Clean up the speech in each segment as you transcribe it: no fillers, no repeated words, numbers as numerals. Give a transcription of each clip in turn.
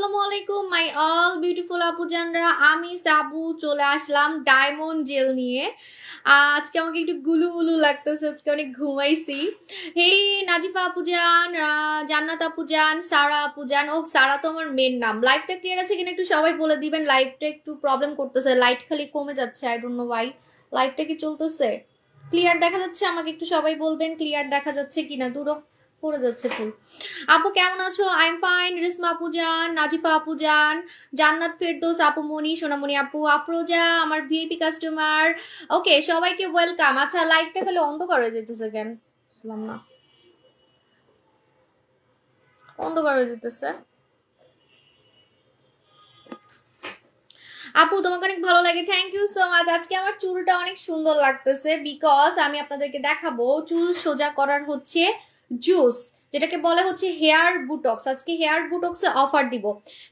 আসসালামু আলাইকুম my all beautiful আপুজানরা, আমি সাবু চলে আসলাম ডায়মন্ড জেল নিয়ে। আজকে আমাকে একটু গুলুমুলু লাগতেছে, আজকে অনেক ঘুমাইছি। হেই নাজিফা আপুজান, জান্নাত আপুজান, সারা আপুজান। ও সারা তো আমার মেন নাম। লাইভটা ক্লিয়ার আছে কিনা একটু সবাই বলে দিবেন। লাইভটা একটু প্রবলেম করতেছে, লাইট খালি কমে যাচ্ছে, আই ডোন্ট নো ওয়াই। লাইভটা কি চলতেছে? ক্লিয়ার দেখা যাচ্ছে? আমাকে একটু সবাই বলবেন ক্লিয়ার দেখা যাচ্ছে কিনা। দূর পড়ে যাচ্ছে ফুল। আপু কেমন আছো? I am fine. রিসমা আপুজান, নাজিফা আপুজান, জান্নাত ফেরদৌস আপু, মনি সোনামণি আপু, আফরোজা আমার ভিআইপি কাস্টমার। ওকে, সবাইকে ওয়েলকাম। আচ্ছা, লাইভটা খালি অন্ধকার হয়ে যেতেছে কেন? বুঝলাম না, অন্ধকার হয়ে যেতেছে। আপু তোমাকে অনেক ভালো লাগে, থ্যাংক ইউ সো মাচ। আজকে আমার চুলটা অনেক সুন্দর লাগতেছে বিকজ আমি আপনাদেরকে দেখাবো চুল সোজা করার হচ্ছে জুস, যেটাকে বলে হচ্ছে হেয়ার বুটক্স। আজকে হেয়ার বুটক্সে অফার দিব,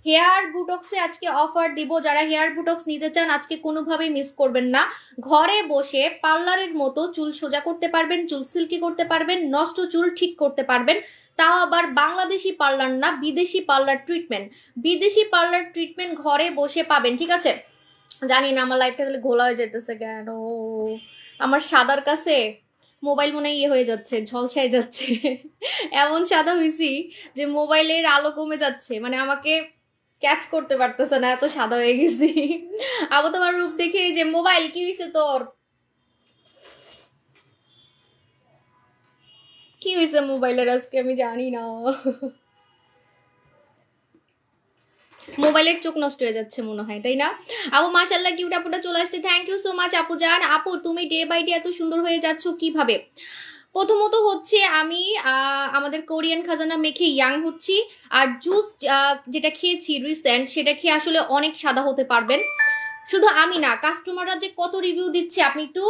হেয়ার বুটক্সে আজকে অফার দিব। যারা হেয়ার বুটক্স নিতে চান আজকে কোনোভাবেই মিস করবেন না। ঘরে বসে পার্লারের মতো চুল সোজা করতে পারবেন, চুল সিল্কি করতে পারবেন, নষ্ট চুল ঠিক করতে পারবেন। তাও আবার বাংলাদেশি পার্লার না, বিদেশি পার্লার ট্রিটমেন্ট। বিদেশি পার্লার ট্রিটমেন্ট ঘরে বসে পাবেন, ঠিক আছে? জানি না আমার লাইফটা গেলে ঘোলা হয়ে যেতেছে কেন। আমার সাদার কাছে মোবাইল মনে ইয়ে হয়ে যাচ্ছে, ঝলসায় যাচ্ছে। এমন সাদা হয়েছি যে মোবাইলের আলো কমে যাচ্ছে, মানে আমাকে ক্যাচ করতে পারতেছে না, এত সাদা হয়ে গেছি। আবার তোমার রূপ দেখে যে মোবাইল কি হয়েছে তোর, কি হয়েছে মোবাইলের আজকে আমি জানি না। মোবাইলের চোখ নষ্ট হয়ে যাচ্ছে মনে হয়, তাই না? আপু মাশাআল্লাহ কিউট আপুটা চলে আসছে, থ্যাংক ইউ সো মাচ আপু জান। আপু তুমি ডে বাই ডে এত সুন্দর হয়ে যাচ্ছ কিভাবে? প্রথমত হচ্ছে আমি আমাদের কোরিয়ান খাজানা মেখে ইয়াং হচ্ছি, আর জুস যেটা খেয়েছি রিসেন্ট সেটা খেয়ে আসলে অনেক সাদা হতে পারবেন। শুধু আমি না, কাস্টমাররা যে কত রিভিউ দিচ্ছে আপনি একটু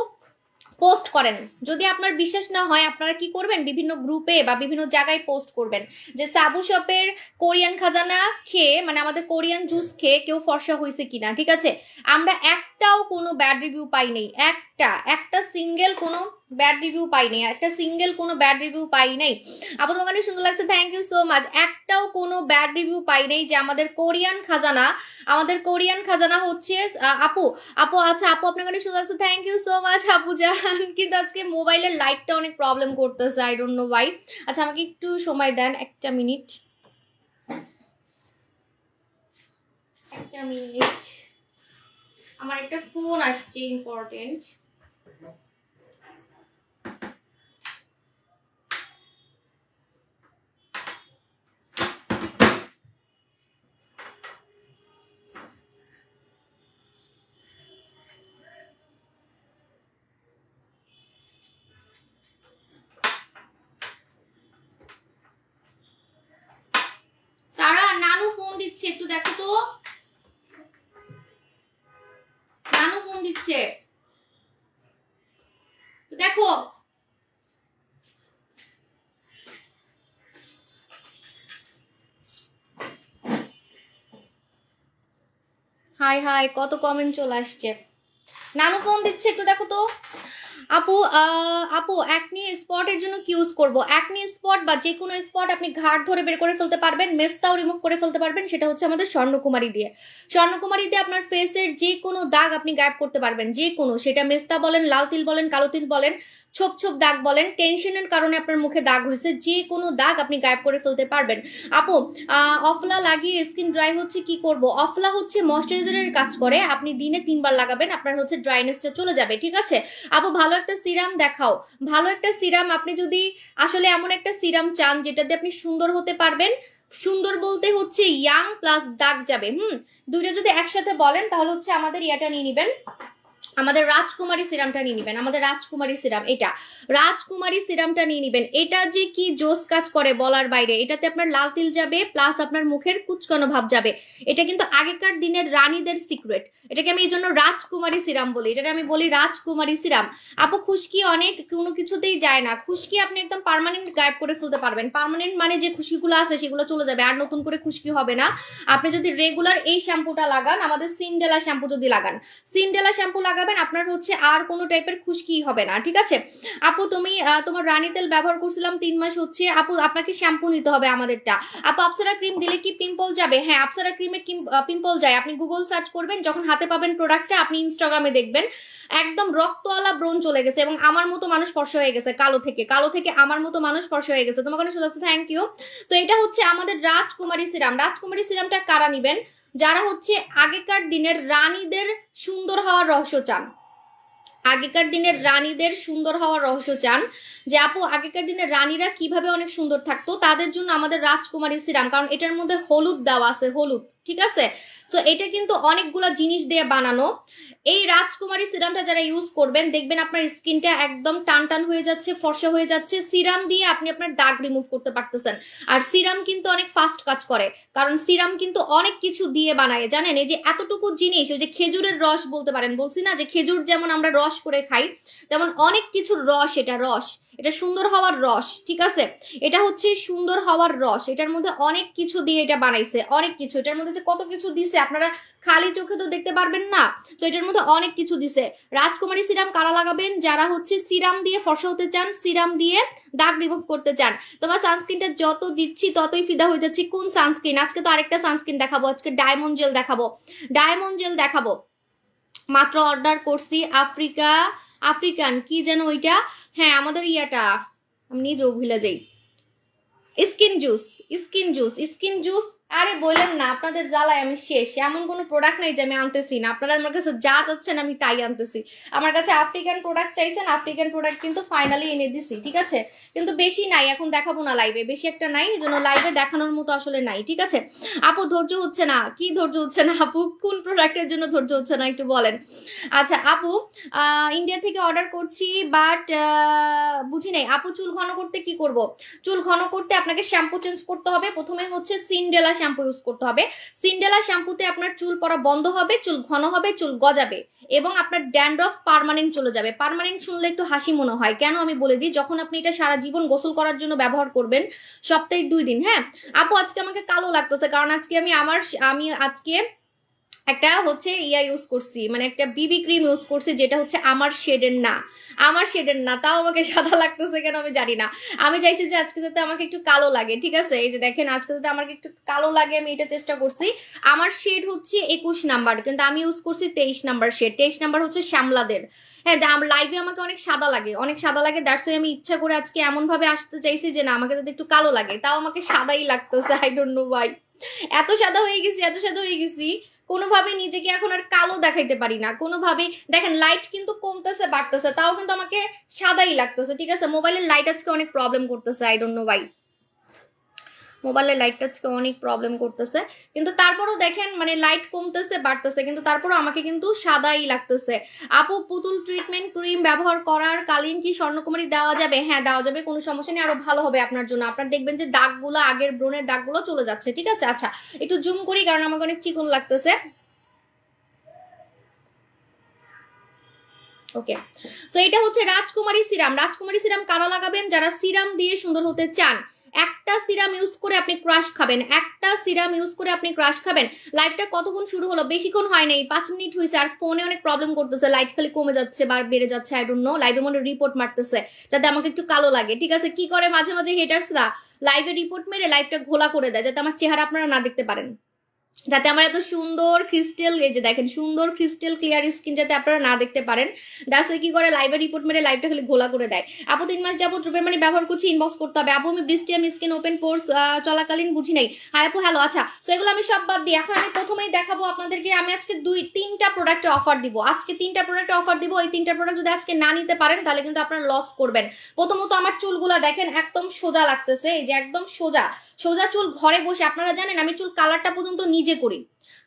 পোস্ট করেন। যদি আপনার বিশ্বাস না হয় আপনারা কি করবেন, বিভিন্ন গ্রুপে বা বিভিন্ন জায়গায় পোস্ট করবেন যে সাবু শপের কোরিয়ান খাজানা খেয়ে, মানে আমাদের কোরিয়ান জুস খেয়ে কেউ ফর্সা হয়েছে কিনা, ঠিক আছে? আমরা একটাও কোনো ব্যাড রিভিউ পাই নাই, একটা সিঙ্গেল কোনো ব্যাড রিভিউ পাই নাই, একটা সিঙ্গেল কোনো ব্যাড রিভিউ পাই নাই। আপু তোমাকে অনেক সুন্দর লাগছে, থ্যাংক ইউ সো মাচ। একটাও কোনো ব্যাড রিভিউ পাই নাই যে আমাদের কোরিয়ান খাজানা হচ্ছে আপু আচ্ছা আপু আপনাকে অনেক সুন্দর লাগছে, থ্যাংক ইউ সো মাচ আপু জান। কিন্তু আজকে মোবাইলের লাইটটা অনেক প্রবলেম করতেছে, আই ডোন্ট নো ওয়াই। আচ্ছা আমাকে একটু সময় দেন, একটা মিনিট। আমার একটা ফোন আসছে ইম্পর্টেন্ট। সারা নানু ফোন দিচ্ছে, একটু দেখো তো, নানু ফোন দিচ্ছে, দেখো। হাই হাই কত কমেন্ট চলে আসছে, নানু ফোন দিচ্ছে, একটু দেখো তো। আপু অ্যাকনি স্পটের জন্য কি ইউজ করব? অ্যাকনি স্পট বা যে কোনো স্পট আপনি ঘাট ধরে বের করে ফেলতে পারবেন, মেস্তাও রিমুভ করে ফেলতে পারবেন। সেটা হচ্ছে আমাদের স্বর্ণকুমারী দিয়ে। স্বর্ণকুমারী দিয়ে আপনার ফেসের যে কোনো দাগ আপনি গায়েব করতে পারবেন, যে কোনো, সেটা মেস্তা বলেন, লাল তিল বলেন, কালো তিল বলেন, ছোপ ছোপ দাগ বলেন, টেনশনের কারণে আপনার মুখে দাগ হয়েছে, যে কোনো দাগ আপনি গায়েব করে ফেলতে পারবেন। আপু অফলা লাগিয়ে স্কিন ড্রাই হচ্ছে, কি করব? অফলা হচ্ছে ময়শ্চারাইজারের কাজ করে, আপনি দিনে 3 বার লাগাবেন, আপনার হচ্ছে ড্রাইনেসটা চলে যাবে, ঠিক আছে? আপু ভালো একটা সিরাম দেখাও, ভালো একটা সিরাম। আপনি যদি আসলে এমন একটা সিরাম চান যেটাতে আপনি সুন্দর হতে পারবেন, সুন্দর বলতে হচ্ছে ইয়াং প্লাস দাগ যাবে, দুইটা যদি একসাথে বলেন তাহলে হচ্ছে আমাদের ইয়াটা নিয়ে নেবেন, আমাদের রাজকুমারী সিরামটা নিয়ে নেবেন। আমাদের রাজকুমারী সিরাম, এটা রাজকুমারী সিরামটা নিয়ে নেবেন। এটা যে কি জোস কাজ করে বলার বাইরে। এটাতে আপনার লাল তিল যাবে, প্লাস আপনার মুখের কুচকানো ভাব যাবে। এটা কিন্তু আগেকার দিনের রানীদের সিক্রেট। এটাকে আমি এই জন্য রাজকুমারী সিরাম বলি, এটাকে আমি বলি রাজকুমারী সিরাম। আপু খুশকি অনেক কোনো কিছুতেই যায় না, খুশকি আপনি একদম পার্মানেন্ট গায়েব করে ফেলতে পারবেন। পার্মানেন্ট মানে যে খুশকিগুলো আছে সেগুলো চলে যাবে, আর নতুন করে খুশকি হবে না। আপনি যদি রেগুলার এই শ্যাম্পুটা লাগান, আমাদের সিন্ডেলা শ্যাম্পু যদি লাগান, সিন্ডেলা শ্যাম্পু লাগাবেন লাগাবেন আপনার হচ্ছে আর কোনো টাইপের খুশকি হবে না, ঠিক আছে? আপু তুমি তোমার রানী তেল ব্যবহার করছিলাম 3 মাস হচ্ছে, আপু আপনাকে শ্যাম্পু নিতে হবে আমাদেরটা। আপু আপসারা ক্রিম দিলে কি পিম্পল যাবে? হ্যাঁ, আপসারা ক্রিমে পিম্পল যায়। আপনি গুগল সার্চ করবেন, যখন হাতে পাবেন প্রোডাক্টটা আপনি ইনস্টাগ্রামে দেখবেন একদম রক্তওয়ালা ব্রণ চলে গেছে এবং আমার মতো মানুষ ফর্সা হয়ে গেছে, কালো থেকে আমার মতো মানুষ ফর্সা হয়ে গেছে। তোমাকে অনেক শুনেছি, থ্যাংক ইউ। তো এটা হচ্ছে আমাদের রাজকুমারী সিরাম। রাজকুমারী সিরামটা কারা নিবেন? যারা হচ্ছে আগেকার দিনের রানীদের সুন্দর হওয়ার রহস্য চান, আগেকার দিনের রানীদের সুন্দর হওয়ার রহস্য চান, যে আপু আগেকার দিনের রানীরা কিভাবে অনেক সুন্দর থাকতো, তাদের জন্য আমাদের রাজকুমারী সিরাম। কারণ এটার মধ্যে হলুদ দেওয়া আছে, হলুদ, ঠিক আছে? সো এটা কিন্তু অনেকগুলা জিনিস দিয়ে বানানো। এই রাজকুমারী সিরামটা যারা ইউজ করবেন দেখবেন আপনার স্কিনটা একদম টান টান হয়ে যাচ্ছে, ফর্সা হয়ে যাচ্ছে। সিরাম দিয়ে আপনি আপনার দাগ রিমুভ করতে পারতেছেন। আর সিরাম কিন্তু অনেক ফাস্ট কাজ করে, কারণ সিরাম কিন্তু অনেক কিছু দিয়ে বানায়, জানেন? এই যে এতটুকু জিনিস, ওই যে খেজুরের রস বলতে পারেন, বলছি না যে খেজুর যেমন আমরা রস করে খাই, তেমন অনেক কিছুর রস, এটা রস, এটা সুন্দর হওয়ার রস, ঠিক আছে? এটা হচ্ছে সুন্দর হওয়ার রস, এটার মধ্যে অনেক কিছু দিয়ে এটা বানাইছে, অনেক কিছু। এটার মধ্যে যে কত কিছু দিছে আপনারা খালি চোখে তো দেখতে পারবেন না। তো এটার মধ্যে অনেক কিছু দিছে। রাজকুমারী সিরাম কারা লাগাবেন? যারা হচ্ছে সিরাম দিয়ে ফর্সা হতে চান, সিরাম দিয়ে দাগ রিমুভ করতে চান। তোমার সানস্ক্রিনটা যত দিচ্ছি ততই ফিদা হয়ে যাচ্ছি। কোন সানস্ক্রিন? আজকে তো আরেকটা সানস্ক্রিন দেখাবো, আজকে ডায়মন্ড জেল দেখাবো, ডায়মন্ড জেল দেখাবো। মাত্র অর্ডার করছি আফ্রিকান কি যেন ওইটা, হ্যাঁ আমাদের ইয়াটা আমি নিজেও ভুলে যাই, স্কিন জুস। আরে বললেন না, আপনাদের জ্বালায় আমি শেষ। এমন কোনো প্রোডাক্ট নাই যে আমি আনতেছি না, আপনারা আমার কাছে যা চাচ্ছেন আমি তাই আনতেছি। আমার কাছে আফ্রিকান প্রোডাক্ট চাইছেন, আফ্রিকান প্রোডাক্ট কিন্তু ফাইনালি এনে দিছি, ঠিক আছে? কিন্তু বেশি নাই, এখন দেখাবো না লাইভে, বেশি একটা নাই, এই জন্য লাইভে দেখানোর মতো আসলে নাই, ঠিক আছে? আপু ধৈর্য হচ্ছে না, কি ধৈর্য হচ্ছে না আপু? কোন প্রোডাক্টের জন্য ধৈর্য হচ্ছে না একটু বলেন। আচ্ছা আপু ইন্ডিয়া থেকে অর্ডার করছি, বাট বুঝি নাই আপু চুল ঘন করতে কি করব? চুল ঘন করতে আপনাকে শ্যাম্পু চেঞ্জ করতে হবে। প্রথমে হচ্ছে সিন্ডেলা শ্যাম্পু ইউজ করতে হবে। সিন্ডেলা শ্যাম্পুতে আপনার চুল পড়া বন্ধ হবে, চুল ঘন হবে, চুল গজাবে এবং আপনার ড্যান্ড্রফ পার্মানেন্ট চলে যাবে। পার্মানেন্ট শুনলে একটু হাসি মনে হয়, কেন আমি বলে দিই। যখন আপনি এটা সারা জীবন গোসল করার জন্য ব্যবহার করবেন, সপ্তাহে 2 দিন। হ্যাঁ আপু আজকে আমাকে কালো লাগতেছে, কারণ আজকে আমি আজকে একটা হচ্ছে ইয়া ইউজ করছি, মানে একটা বিবি ক্রিম ইউজ করছি, যেটা হচ্ছে আমার শেডের না, তাও আমাকে সাদা লাগতেছে কেন আমি জানি না। আমি চাইছি যে আজকে যাতে আমাকে একটু কালো লাগে, ঠিক আছে? এই যে দেখেন আজকে যাতে আমাকে একটু কালো লাগে, আমি এটা চেষ্টা করছি। আমার শেড হচ্ছে 21 নাম্বার, কিন্তু আমি ইউজ করছি 23 নাম্বার শেড। 23 নাম্বার হচ্ছে শ্যামলাদের। হ্যাঁ লাইভে আমাকে অনেক সাদা লাগে, দ্যাটস ওয়াই আমি ইচ্ছা করে আজকে এমন ভাবে আসতে চাইছি যে না আমাকে যাতে একটু কালো লাগে, তাও আমাকে সাদাই লাগতেছে, আই ডোন্ট নো ওয়াই। এত সাদা হয়ে গেছি কোনোভাবে নিজেকে এখন আর কালো দেখাইতে পারি না কোনোভাবে। দেখেন লাইট কিন্তু কমতেছে বাড়তেছে, তাও কিন্তু আমাকে সাদাই লাগতেছে, ঠিক আছে? মোবাইলের লাইট আজকে অনেক প্রবলেম করতেছে, আই ডোন্ট নো ওয়াই। মোবাইলের লাইটটা আজকে অনেক প্রবলেম করতেছে, কিন্তু তারপরও দেখেন মানে লাইট কমতেছে বাড়তেছে, কিন্তু তারপরও আমাকে কিন্তু সাদাই লাগতেছে। আপু পুতুল ট্রিটমেন্ট ক্রিম ব্যবহার করার কালীন কি স্বর্ণকুমারী দেওয়া যাবে? হ্যাঁ দেওয়া যাবে, কোনো সমস্যা নেই, আরো ভালো হবে আপনার জন্য। আপনার দেখবেন যে দাগগুলো, আগের ব্রণের দাগগুলো চলে যাচ্ছে, ঠিক আছে? আচ্ছা একটু জুম করি কারণ আমাকে অনেক চিকন লাগতেছে। ওকে, তো এটা হচ্ছে রাজকুমারী সিরাম কারা লাগাবেন? যারা সিরাম দিয়ে সুন্দর হতে চান। একটা সিরাম ইউজ করে আপনি ক্রাশ খাবেন। লাইভটা কতক্ষণ শুরু হলো? বেশিক্ষণ হয় নাই, 5 মিনিট হয়েছে। আর ফোনে অনেক প্রবলেম করতেছে, লাইট খালি কমে যাচ্ছে বা বেড়ে যাচ্ছে, আই ডোন্ট নো। লাইভে মনে রিপোর্ট মারতেছে যাতে আমাকে একটু কালো লাগে, ঠিক আছে? কি করে মাঝে মাঝে হেটার্সরা লাইভে রিপোর্ট মেরে লাইভটা ঘোলা করে দেয়, যাতে আমার চেহারা আপনারা না দেখতে পারেন, যাতে আমার এত সুন্দর ক্রিস্টাল, এই যে দেখেন সুন্দর ক্রিস্টাল ক্লিয়ার স্কিন যাতে আপনারা না দেখতে পারেন। দ্যাটস কি করে লাইভে রিপোর্ট মেরে লাইভটা খালি ঘোলা করে দেয়। আপু 3 মাস যাবত রূপের মানে ব্যবহার করছি, ইনবক্স করতে হবে। আপু আমি বৃষ্টি, আমি স্কিন ওপেন পোর্স চলাকালীন বুঝি নাই। হাই আপু হ্যালো। আচ্ছা সো এগুলো আমি সব বাদ দিই, এখন আমি প্রথমেই দেখাবো আপনাদেরকে। আমি আজকে 3টা প্রোডাক্টে অফার দিব, এই 3টা প্রোডাক্ট যদি আজকে না নিতে পারেন তাহলে কিন্তু আপনারা লস করবেন। প্রথমত আমার চুলগুলা দেখেন একদম সোজা লাগতেছে, এই যে একদম সোজা চুল। ঘরে বসে আপনারা জানেন আমি চুল কালারটা পর্যন্ত নিজে করি,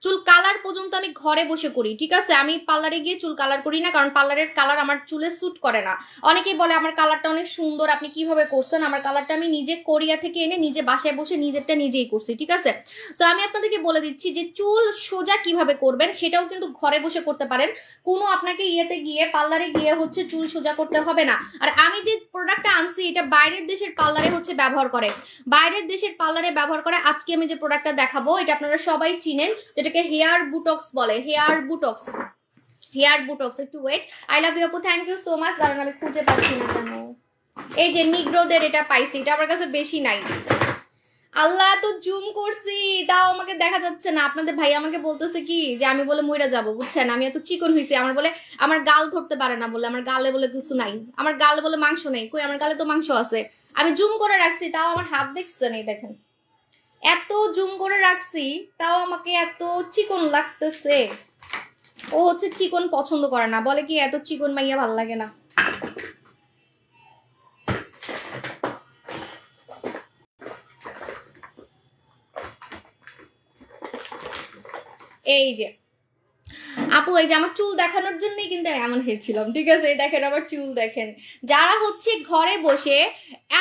চুল কালার পর্যন্ত আমি ঘরে বসে করি, ঠিক আছে? আমি পার্লারে গিয়ে চুল কালার করি না, কারণ পার্লারের কালার আমার চুলে স্যুট করে না। অনেকেই বলে আমার কালারটা অনেক সুন্দর, আপনি কিভাবে করছেন? আমার কালারটা আমি নিজে কোরিয়া থেকে এনে নিজে বাসায় বসে নিজেরটা নিজেই করছি, ঠিক আছে? সো আমি আপনাদেরকে বলে দিচ্ছি যে চুল সোজা কিভাবে করবেন সেটাও কিন্তু ঘরে বসে করতে পারেন। কোনো আপনাকে পার্লারে গিয়ে হচ্ছে চুল সোজা করতে হবে না। আর আমি যে প্রোডাক্টটা আনছি এটা বাইরের দেশের পার্লারে হচ্ছে ব্যবহার করে, আজকে আমি যে প্রোডাক্টটা দেখাবো এটা আপনারা সবাই চিনেন, যেটাকে হেয়ার বুটক্স বলে। হেয়ার বুটক্স, একটু ওয়েট। আই লাভ ইউ আপু, থ্যাংক ইউ সো মাচ। কারণ আমি খুঁজে পাচ্ছি না কেন। এই যে নিগ্রোদের এটা পাইছি, এটা আমার কাছে বেশি নাই। আল্লাহ, তো জুম করছি তাও আমাকে দেখা যাচ্ছে না। আপনাদের ভাই আমাকে বলতেছে কি যে আমি বলে মইরা যাবো, বুঝছেন? আমি এত চিকন হয়েছি, আমার বলে আমার গাল ধরতে পারে না, বলে আমার গালে বলে কিছু নাই, আমার গালে বলে মাংস নেই। কই, আমার গালে তো মাংস আছে। আমি জুম করে রাখছি তাও আমার হাত দেখছেন, এই দেখেন এত জুম করে রাখছি তাও আমাকে এত চিকন লাগতেছে। ও হচ্ছে চিকন পছন্দ করে না, বলে কি এত চিকন মাইয়া ভাল লাগে না। এই যে আপু, এই যে আমার চুল দেখানোর জন্যই কিন্তু আমি এমন হয়েছিলাম, ঠিক আছে? দেখেন আমার চুল দেখেন। যারা হচ্ছে ঘরে বসে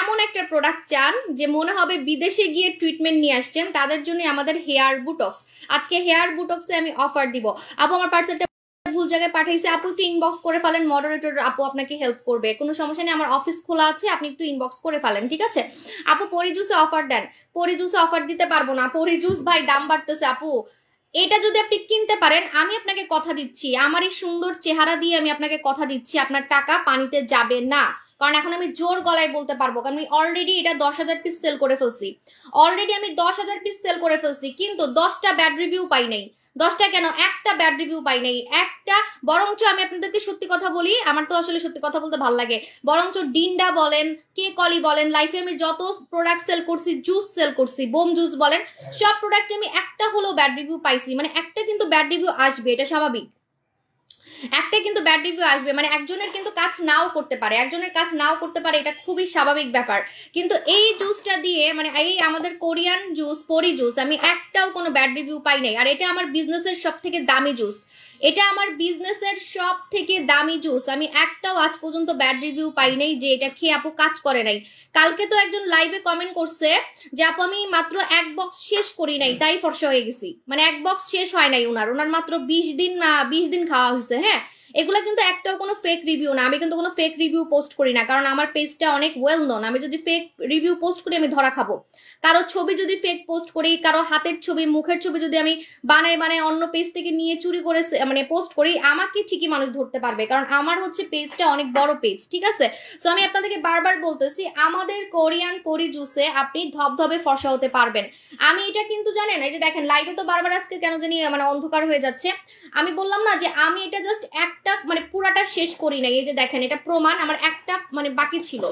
এমন একটা প্রোডাক্ট চান যে মনে হবে বিদেশে গিয়ে ট্রিটমেন্ট নিয়ে আসছেন, তাদের জন্য আমাদের হেয়ার বুটক্স। আজকে হেয়ার বুটক্সে আমি অফার দিব। আপু আমার পার্সেলটা ভুল জায়গায় পাঠাইছে, আপু একটু ইনবক্স করে ফেলেন, মডারেটর আপু আপনাকে হেল্প করবে, কোনো সমস্যা নেই। আমার অফিস খোলা আছে, আপনি একটু ইনবক্স করে ফেলেন, ঠিক আছে? আপু পরি জুসে অফার দেন। পরি জুসে অফার দিতে পারবো না, পরি জুস ভাই দাম বাড়তেছে আপু। এটা যদি আপনি কিনতে পারেন, আমি আপনাকে কথা দিচ্ছি, আমার এই সুন্দর চেহারা দিয়ে আমি আপনাকে কথা দিচ্ছি, আপনার টাকা পানিতে যাবে না। কারণ এখন আমি জোর গলায় বলতে পারবো, কারণ আমি অলরেডি এটা 10,000 পিস সেল করে ফেলছি। অলরেডি আমি 10,000 পিস সেল করে ফেলছি, কিন্তু 10টা ব্যাড রিভিউ পাই নাই। 10টা কেন, একটা ব্যাড রিভিউ পাই নাই, একটা। বরঞ্চ আমি আপনাদেরকে সত্যি কথা বলি, আমার তো আসলে সত্যি কথা বলতে ভালো লাগে। বরঞ্চ ডিন্ডা বলেন, কে কলি বলেন, লাইফে আমি যত প্রোডাক্ট সেল করছি, জুস সেল করছি, বোম জুস বলেন, সব প্রোডাক্টে আমি একটা হলো ব্যাড রিভিউ পাইছি। মানে একটা কিন্তু ব্যাড রিভিউ আসবে, এটা স্বাভাবিক। একটা কিন্তু ব্যাড রিভিউ আসবে, মানে একজনের কিন্তু কাজ নাও করতে পারে, একজনের কাজ নাও করতে পারে, এটা খুবই স্বাভাবিক ব্যাপার। কিন্তু এই জুসটা দিয়ে, মানে এই আমাদের কোরিয়ান জুস, পরি জুস, আমি একটাও কোনো ব্যাড রিভিউ পাই নাই। আর এটা আমার বিজনেসের সব থেকে দামি জুস, এটা আমার বিজনেসের সব থেকে দামি জুস। আমি একটাও আজ পর্যন্ত ব্যাড রিভিউ পাই নাই যে এটা খেয়ে আপু কাজ করে নাই। কালকে তো একজন লাইভে কমেন্ট করছে যে আপু আমি মাত্র এক বক্স শেষ করি নাই তাই ফর্সা হয়ে গেছি। মানে এক বক্স শেষ হয় নাই ওনার মাত্র 20 দিন খাওয়া হয়েছে। হ্যাঁ, এগুলা কিন্তু একটাও কোনো ফেক রিভিউ না। আমি কিন্তু কোনো ফেক রিভিউ পোস্ট করি না, কারণ আমার পেজটা অনেক ওয়েল নোন। আমি যদি ফেক রিভিউ পোস্ট করি আমি ধরা খাবো। কারো ছবি যদি ফেক পোস্ট করি, কারো হাতের ছবি, মুখের ছবি যদি আমি বানায় অন্য পেজ থেকে নিয়ে চুরি করে মানে পোস্ট করি, আমাকে ঠিকই মানুষ ধরতে পারবে, কারণ আমার হচ্ছে পেজটা অনেক বড় পেজ, ঠিক আছে? সো আমি আপনাদেরকে বারবার বলতেছি, আমাদের কোরিয়ান পরি জুসে আপনি ধবধবে ফর্সা হতে পারবেন। আমি এটা কিন্তু জানেন, এই যে দেখেন লাইভে তো বারবার আজকে কেন জানি মানে অন্ধকার হয়ে যাচ্ছে। আমি বললাম না যে আমি এটা জাস্ট একটা মানে পুরাটা শেষ করি নাই। এই যে দেখেন, এটা প্রমাণ, আমার একটা মানে বাকি ছিল,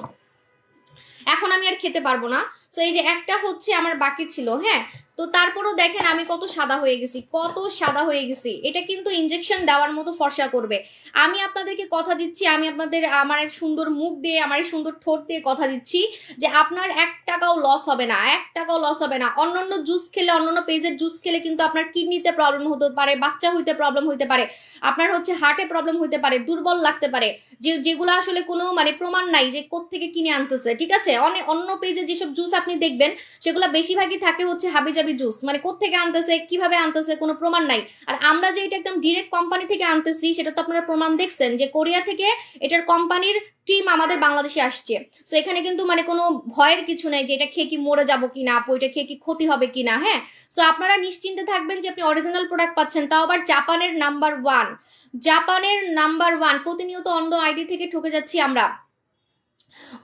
এখন আমি আর খেতে পারবো না। তো এই যে একটা হচ্ছে আমার বাকি ছিল। হ্যাঁ, তো তারপরেও দেখেন আমি কত সাদা হয়ে গেছি, কত সাদা হয়ে গেছি। এটা কিন্তু ইনজেকশন দেওয়ার মতো ফর্সা করবে। আমি আপনাদেরকে কথা দিচ্ছি, আমি আপনাদের আমার এক সুন্দর মুখ দিয়ে, আমার এই সুন্দর ঠোঁট দিয়ে কথা দিচ্ছি যে আপনার 1 টাকাও লস হবে না, 1 টাকাও লস হবে না। অন্যান্য জুস খেলে, অন্যান্য পেজের জুস খেলে কিন্তু আপনার কিডনিতে প্রবলেম হতে পারে, বাচ্চা হইতে প্রবলেম হইতে পারে, আপনার হচ্ছে হার্টে প্রবলেম হইতে পারে, দুর্বল লাগতে পারে, যেগুলো আসলে কোনো মানে প্রমাণ নাই যে কোত্থেকে কিনে আনতেছে, ঠিক আছে? অন্য পেজে যেসব জুস আপনি দেখবেন সেগুলো বেশিরভাগই থাকে হচ্ছে হাবিজাবি জুস, মানে কোত্থেকে আনতেছে, কিভাবে আনতেছে, কোনো প্রমাণ নাই। আর আমরা যে এটা একদম ডিরেক্ট কোম্পানি থেকে আনতেছি, সেটা তো আপনারা প্রমাণ দেখছেন যে কোরিয়া থেকে এটার কোম্পানির টিম আমাদের বাংলাদেশে আসছে। তো এখানে কিন্তু মানে কোনো ভয়ের কিছু নাই যে এটা খেয়ে কি মরে যাবো কিনা, আপু এটা খেয়ে কি ক্ষতি হবে কিনা। হ্যাঁ, তো আপনারা নিশ্চিন্তে থাকবেন যে আপনি অরিজিনাল প্রোডাক্ট পাচ্ছেন, তাও আবার জাপানের নাম্বার 1, জাপানের নাম্বার 1। প্রতিনিয়ত অন্য আইডি থেকে ঠকে যাচ্ছি আমরা,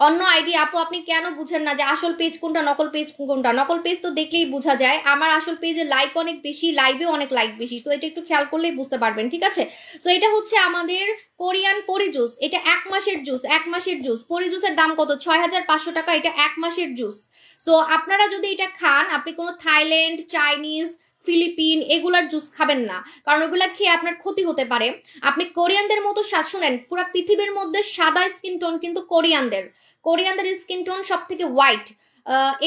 অন্য আইডি। আপু আপনি কেন বুঝেন না যে আসল পেজ কোনটা, নকল পেজ কোনটা? নকল পেজ তো দেখলেই বোঝা যায়। আমার আসল পেজে লাইক অনেক বেশি, লাইভে অনেক লাইক বেশি, তো এটা একটু খেয়াল করলেই বুঝতে পারবেন, ঠিক আছে? তো এটা হচ্ছে আমাদের কোরিয়ান পরি জুস, এটা 1 মাসের জুস, 1 মাসের জুস। পরি জুসের দাম কত? 6,500 টাকা, এটা 1 মাসের জুস। সো আপনারা যদি এটা খান, আপনি কোনো থাইল্যান্ড, চাইনিজ, ফিলিপিন এগুলার জুস খাবেন না, কারণ ওগুলা খেয়ে আপনার ক্ষতি হতে পারে। আপনি কোরিয়ানদের মতো শুনেন, পুরো পৃথিবীর মধ্যে সাদা স্কিন টোন কিন্তু কোরিয়ানদের স্কিন টোন সব থেকে হোয়াইট।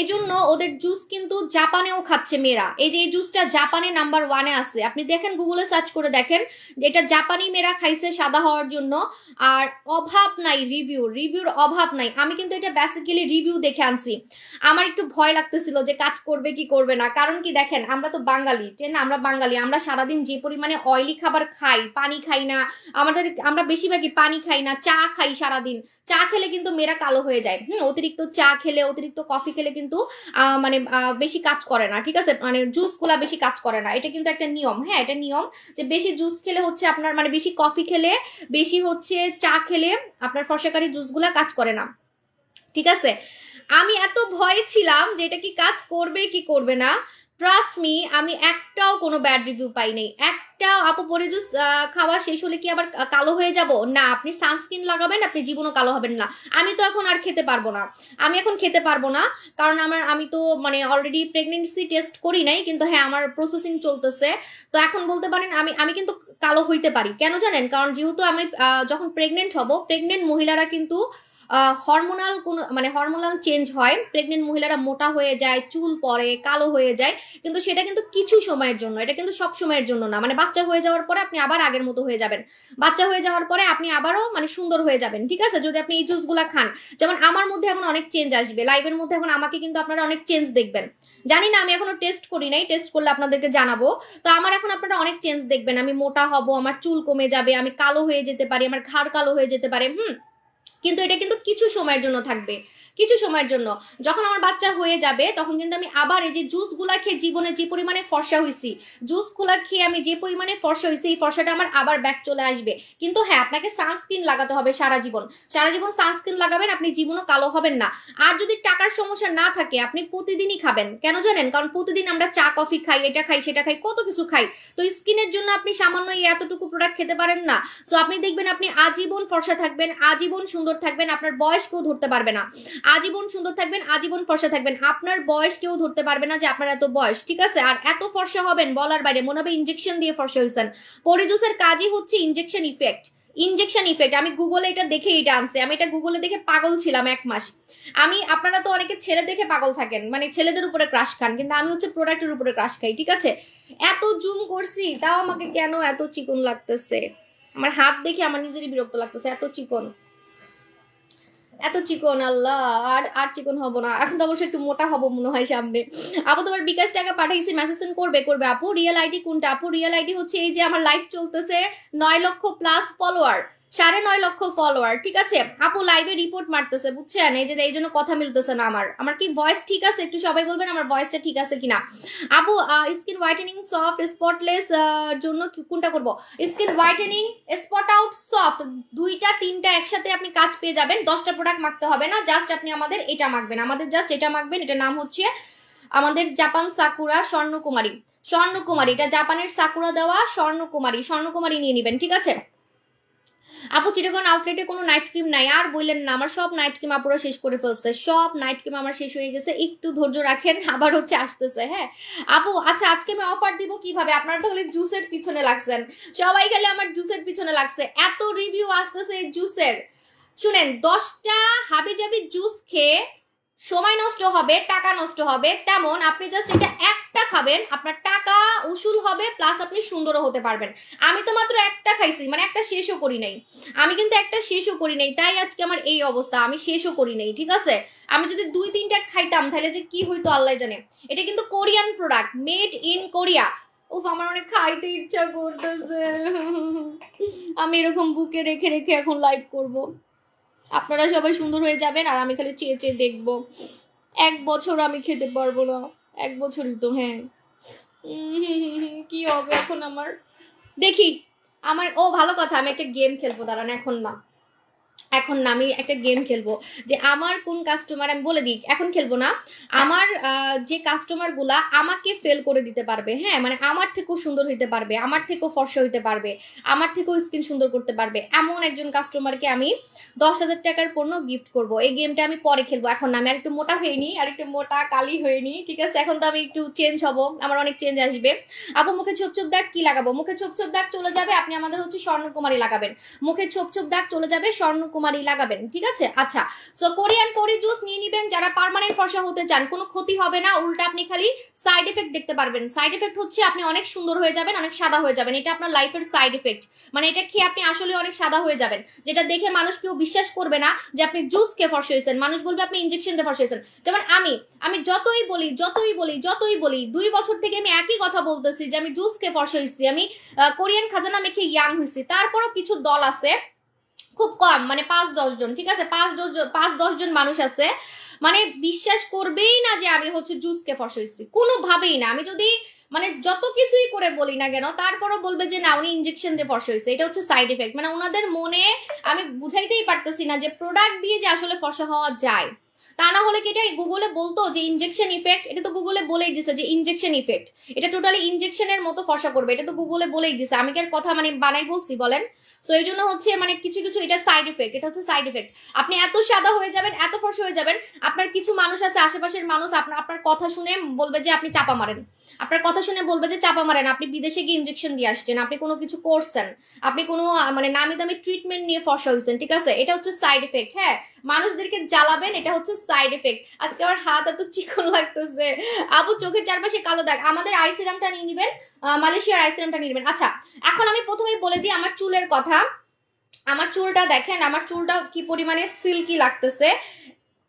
এজন্য ওদের জুস কিন্তু জাপানেও খাচ্ছে মেয়েরা। এই যে এই জুসটা জাপানে নাম্বার 1-এ আছে, আপনি দেখেন, গুগলে সার্চ করে দেখেন যে এটা জাপানি মেয়েরা খাইছে সাদা হওয়ার জন্য। আর অভাব নাই রিভিউর অভাব নাই। আমি কিন্তু এটা বেসিক্যালি রিভিউ দেখে আনছি। আমার একটু ভয় লাগতেছিল যে কাজ করবে কি করবে না, কারণ কি দেখেন, আমরা তো বাঙালি, আমরা বাঙালি, আমরা সারাদিন যে পরিমাণে অয়েলি খাবার খাই, পানি খাই না, আমরা বেশিরভাগই পানি খাই না, চা খাই সারাদিন। চা খেলে কিন্তু মেয়েরা কালো হয়ে যায়। অতিরিক্ত চা খেলে, অতিরিক্ত কফি কফি খেলে কিন্তু মানে বেশি কাজ করে না, ঠিক আছে, মানে জুসগুলা বেশি কাজ করে না, এটা কিন্তু একটা নিয়ম। হ্যাঁ, এটা নিয়ম যে বেশি জুস খেলে হচ্ছে আপনার মানে বেশি কফি খেলে, বেশি হচ্ছে চা খেলে আপনার ফর্সাকারী জুসগুলা কাজ করে না, ঠিক আছে। আমি এত ভয় ছিলাম যে এটা কি কাজ করবে কি করবে না। ট্রাস্ট মি, আমি একটাও কোনো ব্যাড রিভিউ পাই নাই, একটাও। আপু পরে জুস খাওয়া শেষ হলে কি আবার কালো হয়ে যাব? না, আপনি সানস্ক্রিন লাগাবেন, আপনি জীবনও কালো হবেন না। আমি তো এখন আর খেতে পারবো না, আমি এখন খেতে পারবো না, কারণ আমি তো মানে অলরেডি প্রেগনেন্সি টেস্ট করি নাই, কিন্তু হ্যাঁ আমার প্রসেসিং চলতেছে। তো এখন বলতে পারেন আমি কিন্তু কালো হইতে পারি, কেন জানেন? কারণ যেহেতু আমি যখন প্রেগনেন্ট হব, প্রেগনেন্ট মহিলারা কিন্তু হরমোনাল কোন মানে হরমোনাল চেঞ্জ হয়, প্রেগনেন্ট মহিলারা মোটা হয়ে যায়, চুল পড়ে, কালো হয়ে যায়, কিন্তু সেটা কিন্তু কিছু সময়ের জন্য, এটা কিন্তু সব সময়ের জন্য না। মানে বাচ্চা হয়ে যাওয়ার পরে আপনি আবার আগের মতো হয়ে যাবেন, বাচ্চা হয়ে যাওয়ার পরে আপনি আবারও মানে সুন্দর হয়ে যাবেন, ঠিক আছে, যদি আপনি এই জুসগুলা খান। যেমন আমার মধ্যে এখন অনেক চেঞ্জ আসবে, লাইভের মধ্যে এখন আমাকে কিন্তু আপনারা অনেক চেঞ্জ দেখবেন। জানি না, আমি এখনো টেস্ট করি নাই, টেস্ট করলে আপনাদেরকে জানাবো। তো আমার এখন আপনারা অনেক চেঞ্জ দেখবেন, আমি মোটা হব, আমার চুল কমে যাবে, আমি কালো হয়ে যেতে পারি, আমার ঘাড় কালো হয়ে যেতে পারে, কিন্তু এটা কিন্তু কিছু সময়ের জন্য থাকবে, কিছু সময়ের জন্য। যখন আমার বাচ্চা হয়ে যাবে তখন কিন্তু আমি আবার এই যে জুসগুলা খেয়ে জীবনে যে পরিমাণে ফর্সা হয়েছি, জুসগুলা খেয়ে আমি যে পরিমাণে ফর্সা হয়েছি, এই ফর্সাটা আমার আবার ব্যাক চলে আসবে। কিন্তু হ্যাঁ, আপনাকে সানস্ক্রিন লাগাতে হবে সারা জীবন, সারা জীবন সানস্ক্রিন লাগাবেন, আপনি জীবনও কালো হবেন না। আর যদি টাকার সমস্যা না থাকে, আপনি প্রতিদিনই খাবেন, কেন জানেন? কারণ প্রতিদিন আমরা চা কফি খাই, এটা খাই সেটা খাই, কত কিছু খাই। তো স্কিনের জন্য আপনি সামান্য এতটুকু প্রোডাক্ট খেতে পারেন না? সো আপনি দেখবেন আপনি আজীবন ফর্সা থাকবেন, আজীবন সুন্দর থাকবেন, আপনার বয়স কেউ ধরতে পারবে না, আজীবন সুন্দর থাকবেন, আজীবন ফর্সা থাকবেন, আপনার বয়স কেউ ধরতে পারবে না যে আপনার এত বয়স, ঠিক আছে। আর এত ফর্সা হবেন বলার বাইরে, মনে হবে ইনজেকশন দিয়ে ফর্সা হয়েছেন। পরিজুসের কাজই হচ্ছে ইনজেকশন ইফেক্ট, ইনজেকশন ইফেক্ট। আমি গুগলে এটা দেখে এটা আনছি, আমি এটা গুগলে দেখে পাগল ছিলাম 1 মাস। আপনারা তো অনেকে ছেলে দেখে পাগল থাকেন, মানে ছেলেদের উপরে ক্রাশ খান, কিন্তু আমি হচ্ছে প্রোডাক্টের উপরে ক্রাশ খাই, ঠিক আছে। এত জুম করছি, তাও আমাকে কেন এত চিকন লাগতেছে, আমার হাত দেখে আমার নিজেরই বিরক্ত লাগতেছে, এত চিকন, এত চিকন, আল্লাহ। আর চিকন হব না, এখন তো অবশ্যই একটু মোটা হব মনে হয় সামনে। আপু তোমার বিকাশ টাকা পাঠাইছি, মেসেজ করবে আপু। রিয়েল আইডি কোনটা আপু? রিয়েল আইডি হচ্ছে এই যে আমার লাইভ চলতেছে, 9 লক্ষ প্লাস ফলোয়ার, 9.5 লক্ষ ফলোয়ার, ঠিক আছে। আপু লাইভে রিপোর্ট মারতেছে, বুঝছেন, এই যে এই জন্য কথা মিলতেছে না আমার কি ভয়েস ঠিক আছে? একটু সবাই বলবেন আমার ভয়েসটা ঠিক আছে কিনা। আপু স্কিন হোয়াইটেনিং সফট স্পটলেস জন্য কোনটা করব? Skin whitening spot out soft, 2টা 3টা একসাথে আপনি কাজ পেয়ে যাবেন। 10টা প্রোডাক্ট মাখতে হবে না, জাস্ট আপনি আমাদের এটা মাখবেন, আমাদের জাস্ট এটা মাখবেন। এটা নাম হচ্ছে আমাদের জাপান সাকুরা স্বর্ণকুমারী, স্বর্ণকুমারী, এটা জাপানের সাকুরা দেওয়া স্বর্ণকুমারী, স্বর্ণকুমারী নিয়ে নেবেন, ঠিক আছে। আপু চিটাগং আউটলেটে কোনো নাইট ক্রিম নাই? আর বললেন না, আমার সব নাইট ক্রিম আপুরা শেষ করে ফেলছে, সব নাইট ক্রিম আমার শেষ হয়ে গেছে, একটু ধৈর্য রাখেন, আবার হচ্ছে আসতেছে। হ্যাঁ আপু, আচ্ছা আজকে আমি অফার দিব কিভাবে? আপনারা তো জুসের পিছনে লাগছেন, সবাই গেলে আমার জুসের পিছনে লাগছে, এত রিভিউ আসতেছে এই জুসের। শুনেন, 10টা হাবিজাবি জুস খেয়ে সময় নষ্ট হবে, টাকা নষ্ট হবে, তেমন আপনি জাস্ট এটা একটা খাবেন, আপনার টাকা উসুল হবে, প্লাস আপনি সুন্দরও হতে পারবেন। আমি তো মাত্র একটা খাইছি, মানে একটা শেষও করি নাই, আমি কিন্তু একটা শেষও করি নাই, তাই আজকে আমার এই অবস্থা, আমি শেষও করি নাই, ঠিক আছে। আমি যদি 2-3টা খাইতাম তাহলে যে কি হইতো আল্লাহ জানে। এটা কিন্তু Korean product, made in Korea. উফ, আমার অনেক খাইতে ইচ্ছা করতেছে, আমি এরকম বুকে রেখে রেখে এখন লাইভ করব। আপনারা সবাই সুন্দর হয়ে যাবেন আর আমি খালি চেয়ে চেয়ে দেখবো। 1 বছর আমি খেতে পারবো না, 1 বছরই তো। হ্যাঁ কি হবে এখন আমার, দেখি আমার। ও ভালো কথা, আমি একটা গেম খেলবো, দাঁড়ান, এখন না আমি একটা গেম খেলবো, যে আমার কোন কাস্টমার, আমি বলে দিই, এখন খেলবো না, আমার যে কাস্টমার গুলা আমাকে ফেল করে দিতে পারবে, হ্যাঁ মানে আমার থেকেও সুন্দর হইতে পারবে, আমার থেকেও ফর্সা হইতে পারবে, আমার থেকেও স্কিন সুন্দর করতে পারবে, এমন একজন কাস্টমারকে আমি 10,000 টাকার পণ্য গিফট করব। এই গেমটা আমি পরে খেলবো, এখন না। আমি আর একটু মোটা হয়নি, আর একটু মোটা কালি হয়নি, ঠিক আছে, এখন তো আমি একটু চেঞ্জ হব, আমার অনেক চেঞ্জ আসবে। আপু মুখে ছোপ ছোপ দাগ কি লাগাবো? মুখে ছোপ ছোপ দাগ চলে যাবে, আপনি আমাদের হচ্ছে স্বর্ণকুমারী লাগাবেন, মুখে ছোপ ছোপ দাগ চলে যাবে, স্বর্ণকুমারী লাগাবেন, ঠিক আছে। আচ্ছা, সো কোরিয়ান পরি জুস নিয়ে নিবেন যারা পার্মানেন্ট ফর্সা হতে চান, কোনো ক্ষতি হবে না, উল্টা আপনি খালি সাইড এফেক্ট দেখতে পারবেন। সাইড এফেক্ট হচ্ছে আপনি অনেক সুন্দর হয়ে যাবেন, অনেক সাদা হয়ে যাবেন, এটা আপনার লাইফের সাইড এফেক্ট, মানে এটা খেয়ে আপনি আসলে অনেক সাদা হয়ে যাবেন, যেটা দেখে মানুষ কেউ বিশ্বাস করবে না যে আপনি জুস খেয়ে ফর্সা হয়েছেন, মানুষ বলবে আপনি ইনজেকশন দিয়ে ফর্সা হয়েছেন। যেমন আমি যতই বলি 2 বছর থেকে আমি একই কথা বলতেছি যে আমি জুস খেয়ে ফর্সা হয়েছি, আমি কোরিয়ান খাজানা মেখে ইয়াং হয়েছি, তারপরও কিছু দল আছে, খুব কম, মানে 5-10 জন, ঠিক আছে, 5-10 জন মানুষ আছে মানে বিশ্বাস করবেই না যে আমি হচ্ছে জুসকে ফর্সা হয়েছি, কোনোভাবেই না। আমি যদি মানে যত কিছুই করে বলি না কেন তারপরও বলবে যে না উনি ইনজেকশন দিয়ে ফর্সা হয়েছে, এটা হচ্ছে সাইড এফেক্ট। মানে ওনাদের মনে আমি বুঝাইতেই পারতেছি না যে প্রোডাক্ট দিয়ে যে আসলে ফর্সা হওয়া যায়। তা না হলে কি এটা গুগলে বলতো যে ইনজেকশন ইফেক্ট? এটা তো গুগলে বলেই দিছে যে ইনজেকশন ইফেক্ট, এটা টোটালি ইনজেকশনের মতো ফর্সা করবে, এটা তো গুগলে বলেই দিছে। আমি কি আর কথা মানে বানাই বলছি বলেন? সো এই জন্য হচ্ছে মানে কিছু কিছু এটা সাইড এফেক্ট, এটা হচ্ছে সাইড এফেক্ট। আপনি এত সাদা হয়ে যাবেন, এত ফর্সা হয়ে যাবেন, আপনার কিছু মানুষ আছে আশেপাশের মানুষ আপনার কথা শুনে বলবে যে আপনি চাপা মারেন, আপনার কথা শুনে বলবে যে চাপা মারেন, আপনি বিদেশে গিয়ে ইনজেকশন দিয়ে আসছেন, আপনি কোনো কিছু করছেন, আপনি কোনো মানে নামি দামি ট্রিটমেন্ট নিয়ে ফর্সা হয়েছেন, ঠিক আছে? এটা হচ্ছে সাইড এফেক্ট। হ্যাঁ, মানুষদেরকে জ্বালাবেন, এটা হচ্ছে সাইড এফেক্ট। আজকে আমার হাত এত চিকন লাগতেছে। আপু চোখের চারপাশে কালো দাগ, আমাদের আই সিরামটা নিয়ে নেবেন, মালয়েশিয়ার আই সিরামটা নিয়ে নেবেন। আচ্ছা, এখন আমি প্রথমেই বলে দিই আমার চুলের কথা। আমার চুলটা দেখেন, আমার চুলটা কি পরিমাণে সিল্কি লাগতেছে।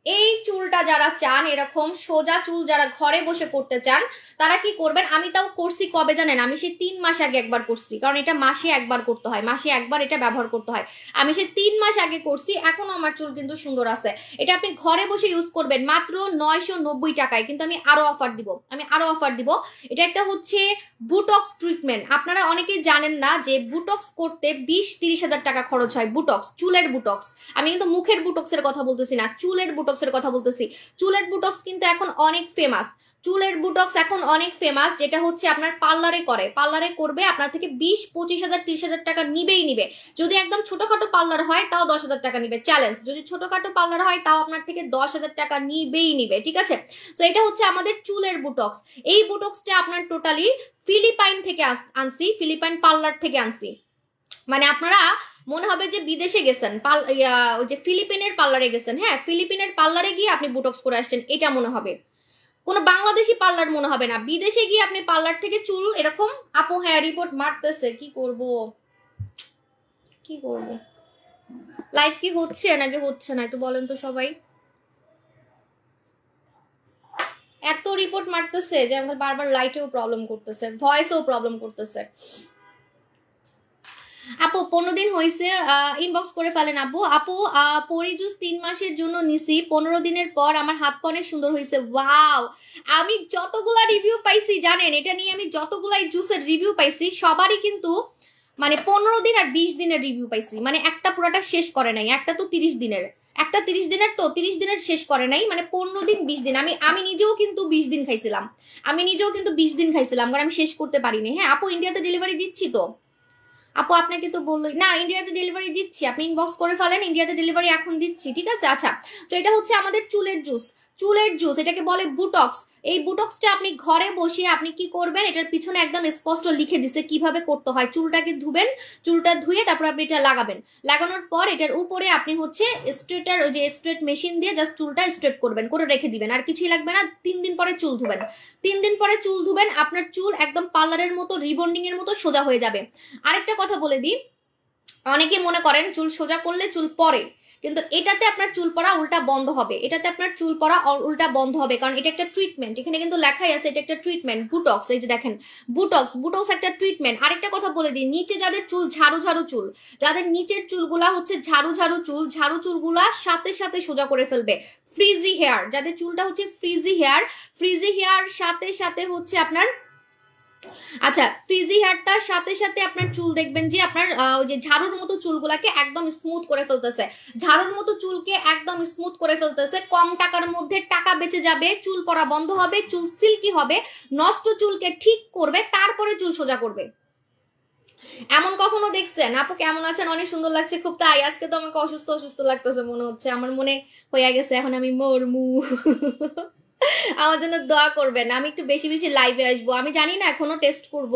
এই চুলটা যারা চান, এরকম সোজা চুল যারা ঘরে বসে করতে চান, তারা কি করবেন? আমি তাও করছি কবে জানেন? আমি সেই 3 মাস আগে একবার করছি, কারণ এটা মাসে একবার করতে হয়, মাসে একবার এটা ব্যবহার করতে হয়। আমি সেই 3 মাস আগে করছি, এখনো আমার চুল কিন্তু সুন্দর আছে। এটা আপনি ঘরে বসে ইউজ করবেন মাত্র 990 টাকায়। কিন্তু আমি আরো অফার দিব। এটা একটা হচ্ছে বুটক্স ট্রিটমেন্ট। আপনারা অনেকেই জানেন না যে বুটক্স করতে 20-30 হাজার টাকা খরচ হয়। বুটক্স, চুলের বুটক্স। আমি কিন্তু মুখের বুটক্সের কথা বলতেছি না, চুলের বুটক্সের কথা বলতেছি। চুলের বুটক্স কিন্তু এখন অনেক ফেমাস। চুলের বুটক্স এখন অনেক ফেমাস, যেটা হচ্ছে আপনার পার্লারে করবে, আপনার থেকে 20-25 হাজার 30 হাজার টাকা নিবে। যদি একদম ছোটখাটো পার্লার হয় তাও 10 হাজার টাকা নিবে, চ্যালেঞ্জ। যদি ছোটখাটো পার্লার হয় তাও আপনার থেকে 10 হাজার টাকা নিবে, ঠিক আছে? তো এটা হচ্ছে আমাদের চুলের বুটক্স। এই বুটক্সটা আপনার টোটালি ফিলিপাইন থেকে আনছি, ফিলিপাইন পার্লার থেকে আনছি। মানে আপনারা মনে হবে যে বিদেশে গেছেন, ওই যে ফিলিপিনের পার্লারে গেছেন। হ্যাঁ, ফিলিপিনের পার্লারে গিয়ে আপনি বুটক্স করে আসছেন, এটা মনে হবে। কোনো বাংলাদেশি পার্লার মনে হবে না। বিদেশে গিয়ে আপনি পার্লার থেকে চুল এরকম। আপু হ্যাঁ রিপোর্ট মারতেছে, কি করব? লাইভ কি হচ্ছে নাকি হচ্ছে না একটু বলেন তো সবাই। এত রিপোর্ট মারতেছে যে আমাদের বারবার লাইটেও প্রবলেম করতেছে, ভয়েসেও প্রবলেম করতেছে। আপু 15 দিন হয়েছে, ইনবক্স করে ফেলেন। আপু পরি জুস 3 মাসের জন্য নিছি, 15 দিনের পর আমার হাত পা অনেক সুন্দর হয়েছে। ওয়াও! আমি যতগুলা রিভিউ পাইছি জানেন, এটা নিয়ে আমি যতগুলা জুসের রিভিউ পাইছি সবারই কিন্তু মানে 15 দিন আর 20 দিনের রিভিউ পাইছি। মানে একটা পুরোটা শেষ করে নাই, একটা তো 30 দিনের, একটা 30 দিনের, তো 30 দিনের শেষ করে নাই, মানে 15 দিন 20 দিন। আমি নিজেও কিন্তু 20 দিন খাইছিলাম, কারণ আমি শেষ করতে পারিনি। হ্যাঁ আপু, ইন্ডিয়াতে ডেলিভারি দিচ্ছি তো। আপু আপনাকে তো বললোই না, ইন্ডিয়াতে ডেলিভারি দিচ্ছি, আপনি ইনবক্স করে ফেলেন, ইন্ডিয়াতে ডেলিভারি এখন দিচ্ছি, ঠিক আছে? আচ্ছা, তো এটা হচ্ছে আমাদের চুলের জুস, এটাকে বলে বুটক্স। এই বুটক্সটা আপনি ঘরে বসে আপনি কি করবেন, এটার পিছনে একদম স্পষ্ট লিখে দিছে কিভাবে করতে হয়। চুলটাকে ধুবেন, চুলটা ধুয়ে তারপর আপনি এটা লাগাবেন, লাগানোর পর এটার উপরে আপনি হচ্ছে স্ট্রেটার, ওই যে স্ট্রেট মেশিন দিয়ে জাস্ট চুলটা স্ট্রেট করবেন, করে রেখে দিবেন, আর কিছুই লাগবে না। 3 দিন পরে চুল ধুবেন, 3 দিন পরে চুল ধুবেন, আপনার চুল একদম পার্লারের মতো রিবন্ডিং এর মতো সোজা হয়ে যাবে। আরেকটা কথা বলে দিই, অনেকে মনে করেন চুল সোজা করলে চুল পড়ে, কিন্তু এটাতে আপনার চুল পড়া উল্টা বন্ধ হবে, কারণ এটা একটা ট্রিটমেন্ট। এখানে কিন্তু লেখাই আছে এটা একটা ট্রিটমেন্ট, বুটক্স। এই যে দেখেন, বুটক্স একটা ট্রিটমেন্ট। আরেকটা কথা বলে দিই, নিচে যাদের চুল ঝাড়ু চুল, যাদের নিচের চুলগুলা হচ্ছে ঝাড়ু চুলগুলা সাথে সাথে সোজা করে ফেলবে। ফ্রিজি হেয়ার, যাদের চুলটা হচ্ছে ফ্রিজি হেয়ার সাথে সাথে হচ্ছে আপনার, আচ্ছা, ফ্রিজি হেয়ারটার সাথে সাথে আপনার চুল দেখবেন যে আপনার ওই যে ঝাড়ুর মতো চুলগুলাকে একদম স্মুথ করে ফেলতেছে, কম টাকার মধ্যে টাকা বেঁচে যাবে, চুল পড়া বন্ধ হবে, চুল সিল্কি হবে, নষ্ট চুলকে ঠিক করবে, তারপরে চুল সোজা করবে। এমন কখনো দেখছেন? আপু কেমন আছেন? অনেক সুন্দর লাগছে খুব। তাই আজকে তো আমাকে অসুস্থ লাগতেছে মনে হচ্ছে, আমার মনে হয়ে গেছে এখন আমি মরমু। আমার জন্য দোয়া করবেন, আমি একটু বেশি লাইভে আসবো। আমি জানি না, এখনো টেস্ট করব,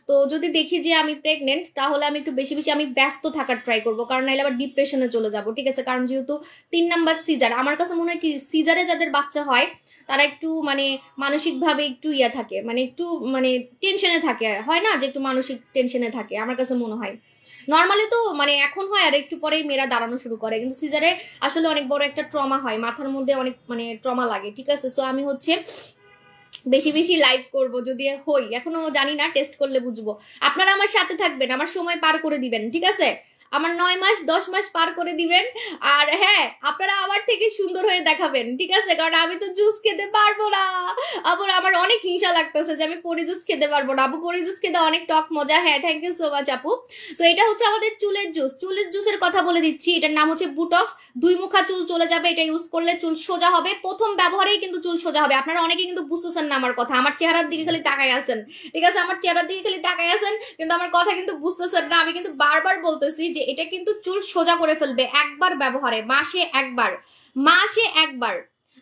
তো যদি দেখি যে আমি প্রেগনেন্ট তাহলে আমি একটু বেশি আমি ব্যস্ত থাকার ট্রাই করবো, কারণ নাহলে আবার ডিপ্রেশনে চলে যাব, ঠিক আছে? কারণ যেহেতু 3 নাম্বার সিজার, আমার কাছে মনে হয় কি সিজারে যাদের বাচ্চা হয় তারা একটু মানে মানসিকভাবে একটু থাকে, মানে একটু মানে টেনশনে থাকে, হয় না যে একটু মানসিক টেনশনে থাকে, আমার কাছে মনে হয়। নর্মালি তো মানে এখন হয় আর একটু পরেই মেয়েরা দাঁড়ানো শুরু করে, কিন্তু সিজারে আসলে অনেক বড় একটা ট্রমা হয়, মাথার মধ্যে অনেক মানে ট্রমা লাগে, ঠিক আছে? সো আমি হচ্ছে বেশি লাইভ করব যদি হই, এখনো জানি না, টেস্ট করলে বুঝবো। আপনারা আমার সাথে থাকবেন, আমার সময় পার করে দিবেন, ঠিক আছে? আমার 9 মাস 10 মাস পার করে দিবেন। আর হ্যাঁ, আপনারা আমার থেকে সুন্দর হয়ে দেখাবেন, ঠিক আছে? কারণ আমি তো জুস খেতে পারবো না। আবার আমার অনেক হিংসা লাগতেছে যে আমি পরি জুস খেতে পারবো না। আপু পরি জুস খেতে অনেক টক মজা। হ্যাঁ, থ্যাংক ইউ সো মাচ আপু। তো এটা হচ্ছে আমাদের চুলের জুস। চুলের জুসের কথা বলে দিচ্ছি, এটার নাম হচ্ছে বুটক্স। 2 মুখা চুল চলে যাবে, এটা ইউজ করলে চুল সোজা হবে। প্রথম ব্যবহারেই কিন্তু চুল সোজা হবে। আপনারা অনেকে কিন্তু বুঝতেছেন না আমার কথা, আমার চেহারার দিকে খালি তাকায় আছেন, ঠিক আছে? আমার চেহারার দিকে খালি তাকায় আছেন, কিন্তু আমার কথা কিন্তু বুঝতেছেন না। আমি কিন্তু বারবার বলতেছি যে এটা কিন্তু চুল সোজা করে ফেলবে একবার ব্যবহারে, মাসে একবার, মাসে একবার।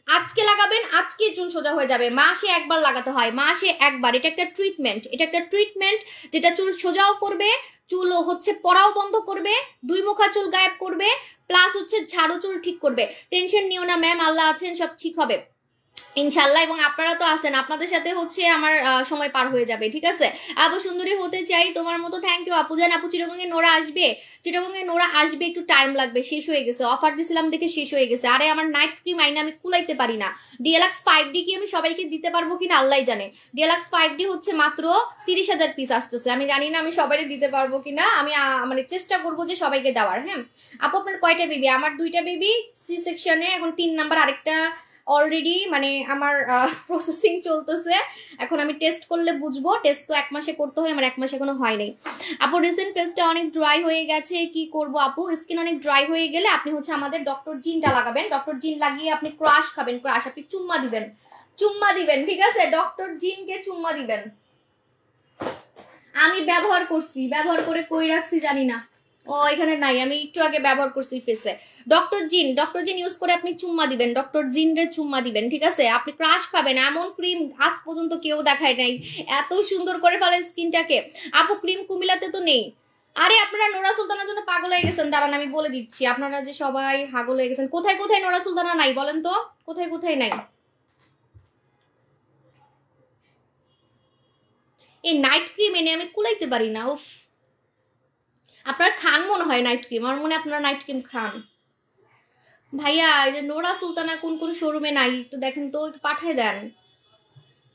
আজকে লাগাবেন, আজকে চুল সোজা হয়ে যাবে। মাসে একবার লাগাতে হয়, মাসে একবার। এটা একটা ট্রিটমেন্ট, এটা একটা ট্রিটমেন্ট যেটা চুল সোজাও করবে, চুল হচ্ছে পড়াও বন্ধ করবে, 2 মুখা চুল গায়েব করবে, প্লাস হচ্ছে ঝাড়ু চুল ঠিক করবে। টেনশন নিও না ম্যাম, আল্লাহ আছেন, সব ঠিক হবে ইনশাল্লাহ। এবং আপনারা তো আছেন, আপনাদের সাথে হচ্ছে আমার সময় পার হয়ে যাবে, ঠিক আছে? আপু সুন্দরী হতে চাই তোমার মতো। থ্যাংক ইউ আপু জান। আপু চিটাগং এ নোরা আসবে, চিটাগং এ নোরা আসবে, একটু টাইম লাগবে, শেষ হয়ে গেছে। অফার দিছিলাম দেখে শেষ হয়ে গেছে। আরে আমার নাইট ক্রিম আইনে আমি কুলাইতে পারি না। ডিএলএক্স 5D কি আমি সবাইকে দিতে পারবো কিনা আল্লাহ জানে। ডিএলএক্স 5D হচ্ছে মাত্র 30,000 পিস আসতেছে। আমি জানি না আমি সবাইকে দিতে পারবো কিনা। আমি মানে চেষ্টা করবো যে সবাইকে দেওয়ার। হ্যাঁ আপু, আপনার কয়টা বেবি? আমার 2টা বেবি সি সেকশনে, এখন 3 নাম্বার আরেকটা অলরেডি মানে আমার প্রসেসিং চলতেছে। এখন আমি টেস্ট করলে বুঝবো। টেস্ট তো 1 মাসে করতে হয়, আমার 1 মাস এখনো হয় নাই। আপু রিসেন্ট ফেসটা অনেক ড্রাই হয়ে গেছে, কি করব আপু? স্কিন অনেক ড্রাই হয়ে গেলে আপনি হচ্ছে আমাদের ডক্টর জিনটা লাগাবেন। ডক্টর জিন লাগিয়ে আপনি ক্রাশ খাবেন, ক্রাশ। আপনি চুম্মা দিবেন, চুম্মা দিবেন, ঠিক আছে? ডক্টর জিনকে চুম্মা দিবেন। আমি ব্যবহার করছি, ব্যবহার করে কই রাখছি জানি না। ও এখানে নাই, আমি একটু আগে ব্যবহার করছি ফেসে। ডক্টর জিন, ডক্টর জিন ইউজ করে আপনি চুম্মা দিবেন, ডক্টর জিন রে চুম্মা দিবেন, ঠিক আছে? আপনি ক্রাশ খাবেন। এমন ক্রিম আজ পর্যন্ত কেউ দেখায় নাই, এত সুন্দর করে ফেলে স্কিনটাকে। আপু ক্রিম কুমিলাতে তো নেই। আরে আপনারা নোরা সুলতানার জন্য পাগল হয়ে গেছেন। দাঁড়ান আমি বলে দিচ্ছি, আপনারা যে সবাই পাগল হয়ে গেছেন। কোথায় কোথায় নোরা সুলতানা নাই বলেন তো, কোথায় কোথায় নাই? এই নাইট ক্রিম এনে আমি কুলাইতে পারি না। উফ, আপনার খান মনে হয় নাইট ক্রিম, আমার মনে হয় আপনারা নাইট ক্রিম খান। ভাইয়া এই যে নোরা সুলতানা কোন কোন শোরুমে নাই একটু দেখেন তো, একটু পাঠায় দেন,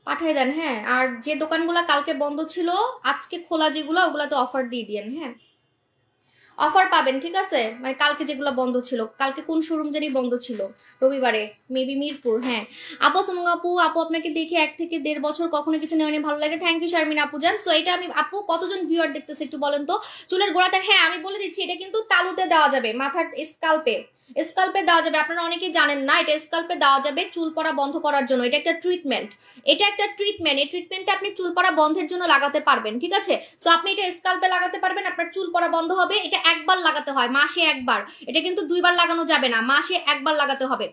পাঠায় দেন। হ্যাঁ, আর যে দোকানগুলো কালকে বন্ধ ছিল আজকে খোলা যেগুলো, ওগুলাতে অফার দিয়ে দিয়েন। হ্যাঁ অফার পাবেন, ঠিক আছে? মানে কালকে যেগুলো বন্ধ ছিল, কালকে কোন শোরুম জানি বন্ধ ছিল, রবিবারে মেবি মিরপুর। হ্যাঁ আপু সুমঙ্গ আপু, আপু আপনাকে দেখে 1 থেকে 1.5 বছর কখনো কিছু নেওয়া নিয়ে ভালো লাগে। থ্যাংক ইউ শারমিন আপু জান। সো এটা আমি আপু কতজন ভিউয়ার দেখতেছে একটু বলেন তো। চুলের গোড়াতে, হ্যাঁ আমি বলে দিচ্ছি, এটা কিন্তু তালুতে দেওয়া যাবে, মাথার স্কাল্পে, স্কাল্পে দেওয়া যাবে। আপনারা অনেকেই জানেন না, এটা স্কাল্পে দেওয়া যাবে চুল পড়া বন্ধ করার জন্য। এটা একটা ট্রিটমেন্ট, এটা একটা ট্রিটমেন্ট। এই ট্রিটমেন্টটা আপনি চুল পড়া বন্ধের জন্য লাগাতে পারবেন, ঠিক আছে? সো আপনি এটা স্কাল্পে লাগাতে পারবেন, আপনার চুল পড়া বন্ধ হবে। এটা একবার লাগাতে হয়, মাসে একবার। এটা কিন্তু 2 বার লাগানো যাবে না, মাসে একবার লাগাতে হবে।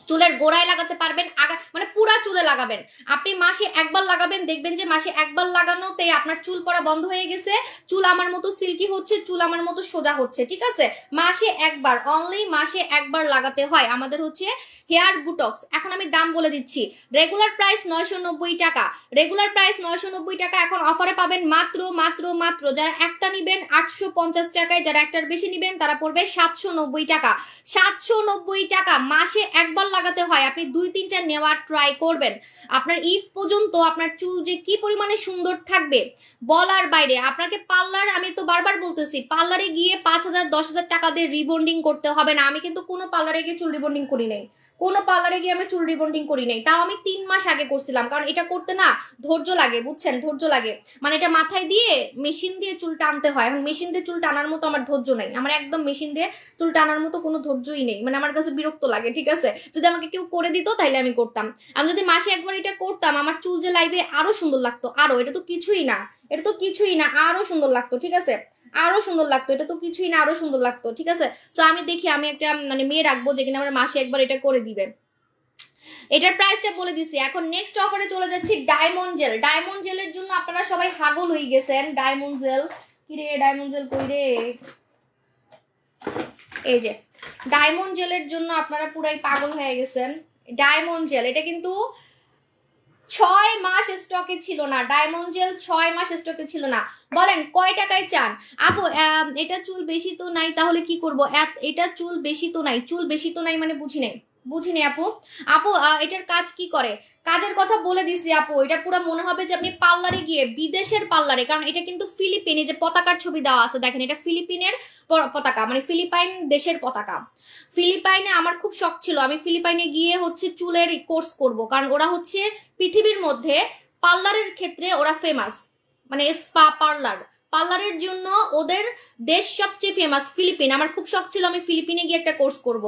চুলের গোড়ায় লাগাতে পারবেন, আগা মানে পুরা চুলে লাগাবেন। আপনি মাসে একবার লাগাবেন, দেখবেন যে মাসে একবার লাগানোতে আপনার চুল পড়া বন্ধ হয়ে গেছে, চুল আমার মতো সিল্কি হচ্ছে, চুল আমার মতো সোজা হচ্ছে, ঠিক আছে? মাসে একবার, অনলি মাসে একবার লাগাতে হয়। আমাদের হচ্ছে হেয়ার বুটক্স। এখন আমি দাম বলে দিচ্ছি। রেগুলার প্রাইস 990 টাকা, রেগুলার প্রাইস 990 টাকা। এখন অফারে পাবেন মাত্র মাত্র মাত্র, যারা একটা নিবেন 850 টাকায়, যারা একটার বেশি নিবেন তারা পড়বে 790 টাকা। 790 টাকা, মাসে একবার লাগাতে হয়। আপনি 2-3টা নেওয়ার ট্রাই করবেন। আপনার ঈদ পর্যন্ত আপনার চুল যে কি পরিমাণে সুন্দর থাকবে বলার বাইরে। আপনাকে পার্লার, আমি তো বারবার বলতেছি, পার্লারে গিয়ে 5,000 10,000 টাকা দিয়ে রিবন্ডিং করতে হবে না। আমি কিন্তু কোনো পার্লারে গিয়ে চুল রিবন্ডিং করি নাই, কোনো পার্লারে গিয়ে আমি চুল রিবন্ডিং করি নাই। তাও আমি 3 মাস আগে করছিলাম, কারণ এটা করতে না ধৈর্য লাগে, বুঝছেন? ধৈর্য লাগে, মানে এটা মাথায় দিয়ে মেশিন দিয়ে চুল টানতে হয়। এখন মেশিন দিয়ে চুল টানার মতো আমার ধৈর্য নাই, আমার একদম মেশিন দিয়ে চুল টানার মতো কোনো ধৈর্যই নেই। মানে আমার কাছে বিরক্ত লাগে, ঠিক আছে? যদি আমাকে কেউ করে দিত তাইলে আমি করতাম। আমি যদি মাসে একবার এটা করতাম, আমার চুল যে লাইভে আরো সুন্দর লাগতো, আরো। এটা তো কিছুই না, এটা তো কিছুই না, আরো সুন্দর লাগতো, ঠিক আছে? আরো সুন্দর লাগতো, এটা তো কিছুই না, আরো সুন্দর লাগতো, ঠিক আছে? সো আমি দেখি, আমি একটা মানে মেয়ে রাখবো যে কিনা আমার মাসে একবার এটা করে দিবে। এটার প্রাইসটা বলে দিছি। এখন নেক্সট অফারে চলে যাচ্ছি ডায়মন্ড জেল। ডায়মন্ড জেলের জন্য আপনারা সবাই হাগল হয়ে গেছেন। ডায়মন্ড জেল কি রে, ডায়মন্ড জেল কই রে? এই যে ডায়মন্ড জেলের জন্য আপনারা পুরাই পাগল হয়ে গেছেন। ডায়মন্ড জেল এটা কিন্তু 6 মাস স্টকে ছিল না। ডায়মন্ড জেল 6 মাস স্টকে ছিল না। বলেন কয় টাকায় চান? আপু এটা চুল বেশি তো নাই, তাহলে কি করব? এটা চুল বেশি তো নাই, চুল বেশি তো নাই মানে বুঝি নাই, বুঝিনি আপু। আপু এটার কাজ কি করে? কাজের কথা বলে দিছি আপু, এটা পুরো মনে হবে যে আপনি পার্লারে গিয়ে, বিদেশের পার্লারে, কারণ এটা কিন্তু ফিলিপিনে যে পতাকার ছবি দেওয়া আছে দেখেন, এটা ফিলিপিনের পতাকা, মানে ফিলিপাইন দেশের পতাকা। ফিলিপাইনে আমার খুব শখ ছিল আমি ফিলিপাইনে গিয়ে হচ্ছে চুলের কোর্স করব, কারণ ওরা হচ্ছে পৃথিবীর মধ্যে পার্লারের ক্ষেত্রে ওরা ফেমাস, মানে স্পা পার্লার, পার্লারের জন্য ওদের দেশ সবচেয়ে ফেমাস ফিলিপিন। আমার খুব শখ ছিল আমি ফিলিপিনে গিয়ে একটা কোর্স করব,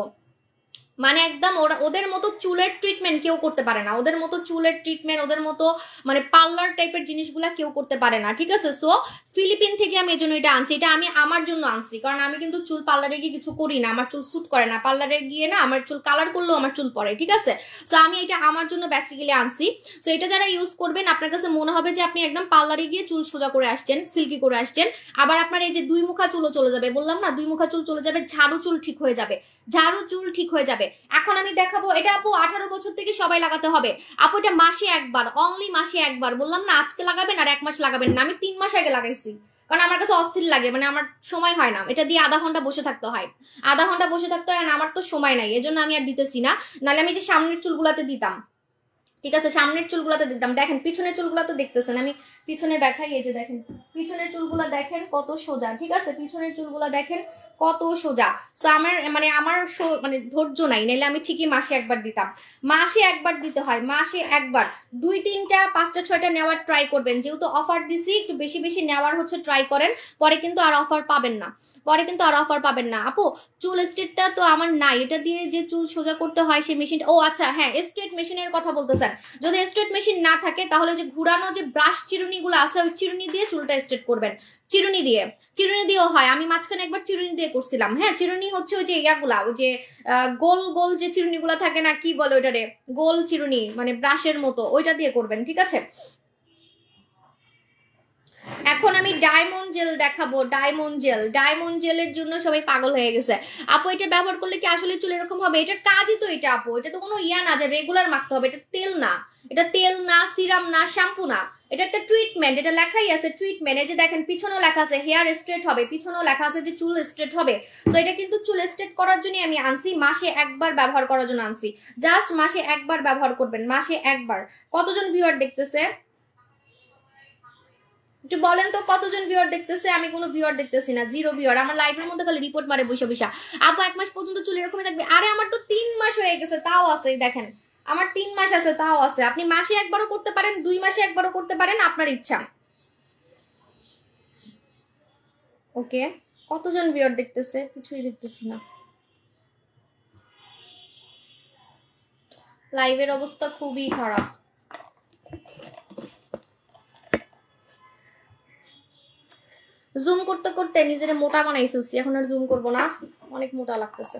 মানে একদম ওরা ওদের মতো চুলের ট্রিটমেন্ট কেউ করতে পারে না, ওদের মতো চুলের ট্রিটমেন্ট, ওদের মতো মানে পার্লার টাইপের জিনিসগুলা কেউ করতে পারে না, ঠিক আছে। সো ফিলিপিন থেকে আমি এই জন্য এটা আনছি, এটা আমি আমার জন্য আনছি, কারণ আমি কিন্তু চুল পার্লারে গিয়ে কিছু করি না, আমার চুল স্যুট করে না পার্লারে গিয়ে, না আমার চুল কালার করলেও আমার চুল পড়ে, ঠিক আছে। সো আমি এটা আমার জন্য বেসিক্যালি আনছি। সো এটা যারা ইউজ করবেন আপনার কাছে মনে হবে যে আপনি একদম পার্লারে গিয়ে চুল সোজা করে আসছেন, সিল্কি করে আসছেন। আবার আপনার এই যে দুই মুখা চুলও চলে যাবে, বললাম না দুই মুখা চুল চলে যাবে, ঝাড়ু চুল ঠিক হয়ে যাবে, ঝাড়ু চুল ঠিক হয়ে যাবে। এখন আমি দেখাবো, এটা আপু 18 বছর থেকে সবাই লাগাতে হবে আপু, এটা মাসে একবার, অনলি মাসে একবার, বললাম না আজকে লাগাবেন আর 1 মাস লাগাবেন না, আমি 3 মাস আগে লাগাইছি, কারণ আমার কাছে অস্থির লাগে, মানে আমার সময় হয় না, এটা দিয়ে আধা ঘন্টা বসে থাকতে হয়, আধা ঘন্টা বসে থাকতে হয়, আর আমার তো সময় নাই, এজন্য আমি আর দিতেছি না, নাহলে আমি যে সামনের চুলগুলাতে দিতাম, ঠিক আছে, সামনের চুলগুলাতে দিতাম। দেখেন পিছনের চুলগুলা তো দেখতেছেন, আমি পিছনে দেখাই, এই যে দেখেন পিছনের চুলগুলা দেখেন কত সোজা, ঠিক আছে, পিছনের চুলগুলা দেখেন কত সোজা। সো আমার মানে মানে ধৈর্য নাই, নাইলে আমি ঠিকই মাসে একবার দিতাম, মাসে একবার দিতে হয়, মাসে একবার 2, 3টা 5টা 6টা নেওয়ার ট্রাই করবেন, যেহেতু অফার দিছি একটু বেশি বেশি নেওয়ার হচ্ছে ট্রাই করেন, পরে কিন্তু আর অফার পাবেন না, পরে কিন্তু আর অফার পাবেন না। আপু চুল স্ট্রেটটা তো আমার নাই, এটা দিয়ে যে চুল সোজা করতে হয় সেই মেশিনটা, ও আচ্ছা হ্যাঁ স্ট্রেট মেশিনের কথা বলতেছেন, যদি স্ট্রেট মেশিন না থাকে তাহলে যে ঘুরানো যে ব্রাশ চিরুনিগুলো আছে ওই চিরুনি দিয়ে চুলটা স্ট্রেট করবেন, চিরুনি দিয়েও হয়, আমি মাঝখানে একবার চিরুনি দিয়ে করছিলাম। হ্যাঁ চিরুনি হচ্ছে ওই যে ইয়াগুলা, ওই যে গোল গোল যে চিরুনিগুলা থাকে না, কি বলে ওইটারে, গোল চিরুনি মানে ব্রাশের মতো, ওইটা দিয়ে করবেন, ঠিক আছে। এখন আমি ডায়মন্ড জেল দেখাবো, ডায়মন্ড জেলের জন্য সবাই পাগল হয়ে গেছে। আপু এটা ব্যবহার করলে কি আসলে চুল এরকম হবে? এটার কাজই তো এটা আপু, এটা তো কোনো ইয়া না যে রেগুলার মাখতে হবে, এটা তেল না, এটা তেল না, সিরাম না, শ্যাম্পু না, এটা একটা ট্রিটমেন্ট, এটা লেখাই আছে ট্রিটমেন্ট, এই যে দেখেন পিছনেও লেখা আছে হেয়ার স্ট্রেট হবে, পিছনেও লেখা আছে যে চুল স্ট্রেট হবে। তো এটা কিন্তু চুল স্ট্রেট করার জন্য আমি আনছি, মাসে একবার ব্যবহার করার জন্য আনছি, জাস্ট মাসে একবার ব্যবহার করবেন, মাসে একবার। কতজন ভিউয়ার দেখতেছে একটু বলেন তো, কতজন ভিউয়ার দেখতেছে? আমি কোনো ভিউয়ার দেখতেছি না, 0 ভিউয়ার, আমার লাইভের মধ্যে খালি রিপোর্ট মারে বসে বসে। আপু 1 মাস পর্যন্ত চুল এরকমই থাকবে? আরে আমার তো 3 মাস হয়ে গেছে, তাও আছে, দেখেন আমার 3 মাস আছে, তাও আছে। আপনি মাসে একবারও করতে পারেন, 2 মাসে একবারও করতে পারেন, আপনার ইচ্ছা। ওকে, কতজন ভিউয়ার দেখতেছে? কিছুই দেখতেছি না, লাইভের অবস্থা খুবই খারাপ। জুম করতে করতে নিজের মোটা বানাই ফেলছি, এখন আর জুম করবো না, অনেক মোটা লাগতেছে।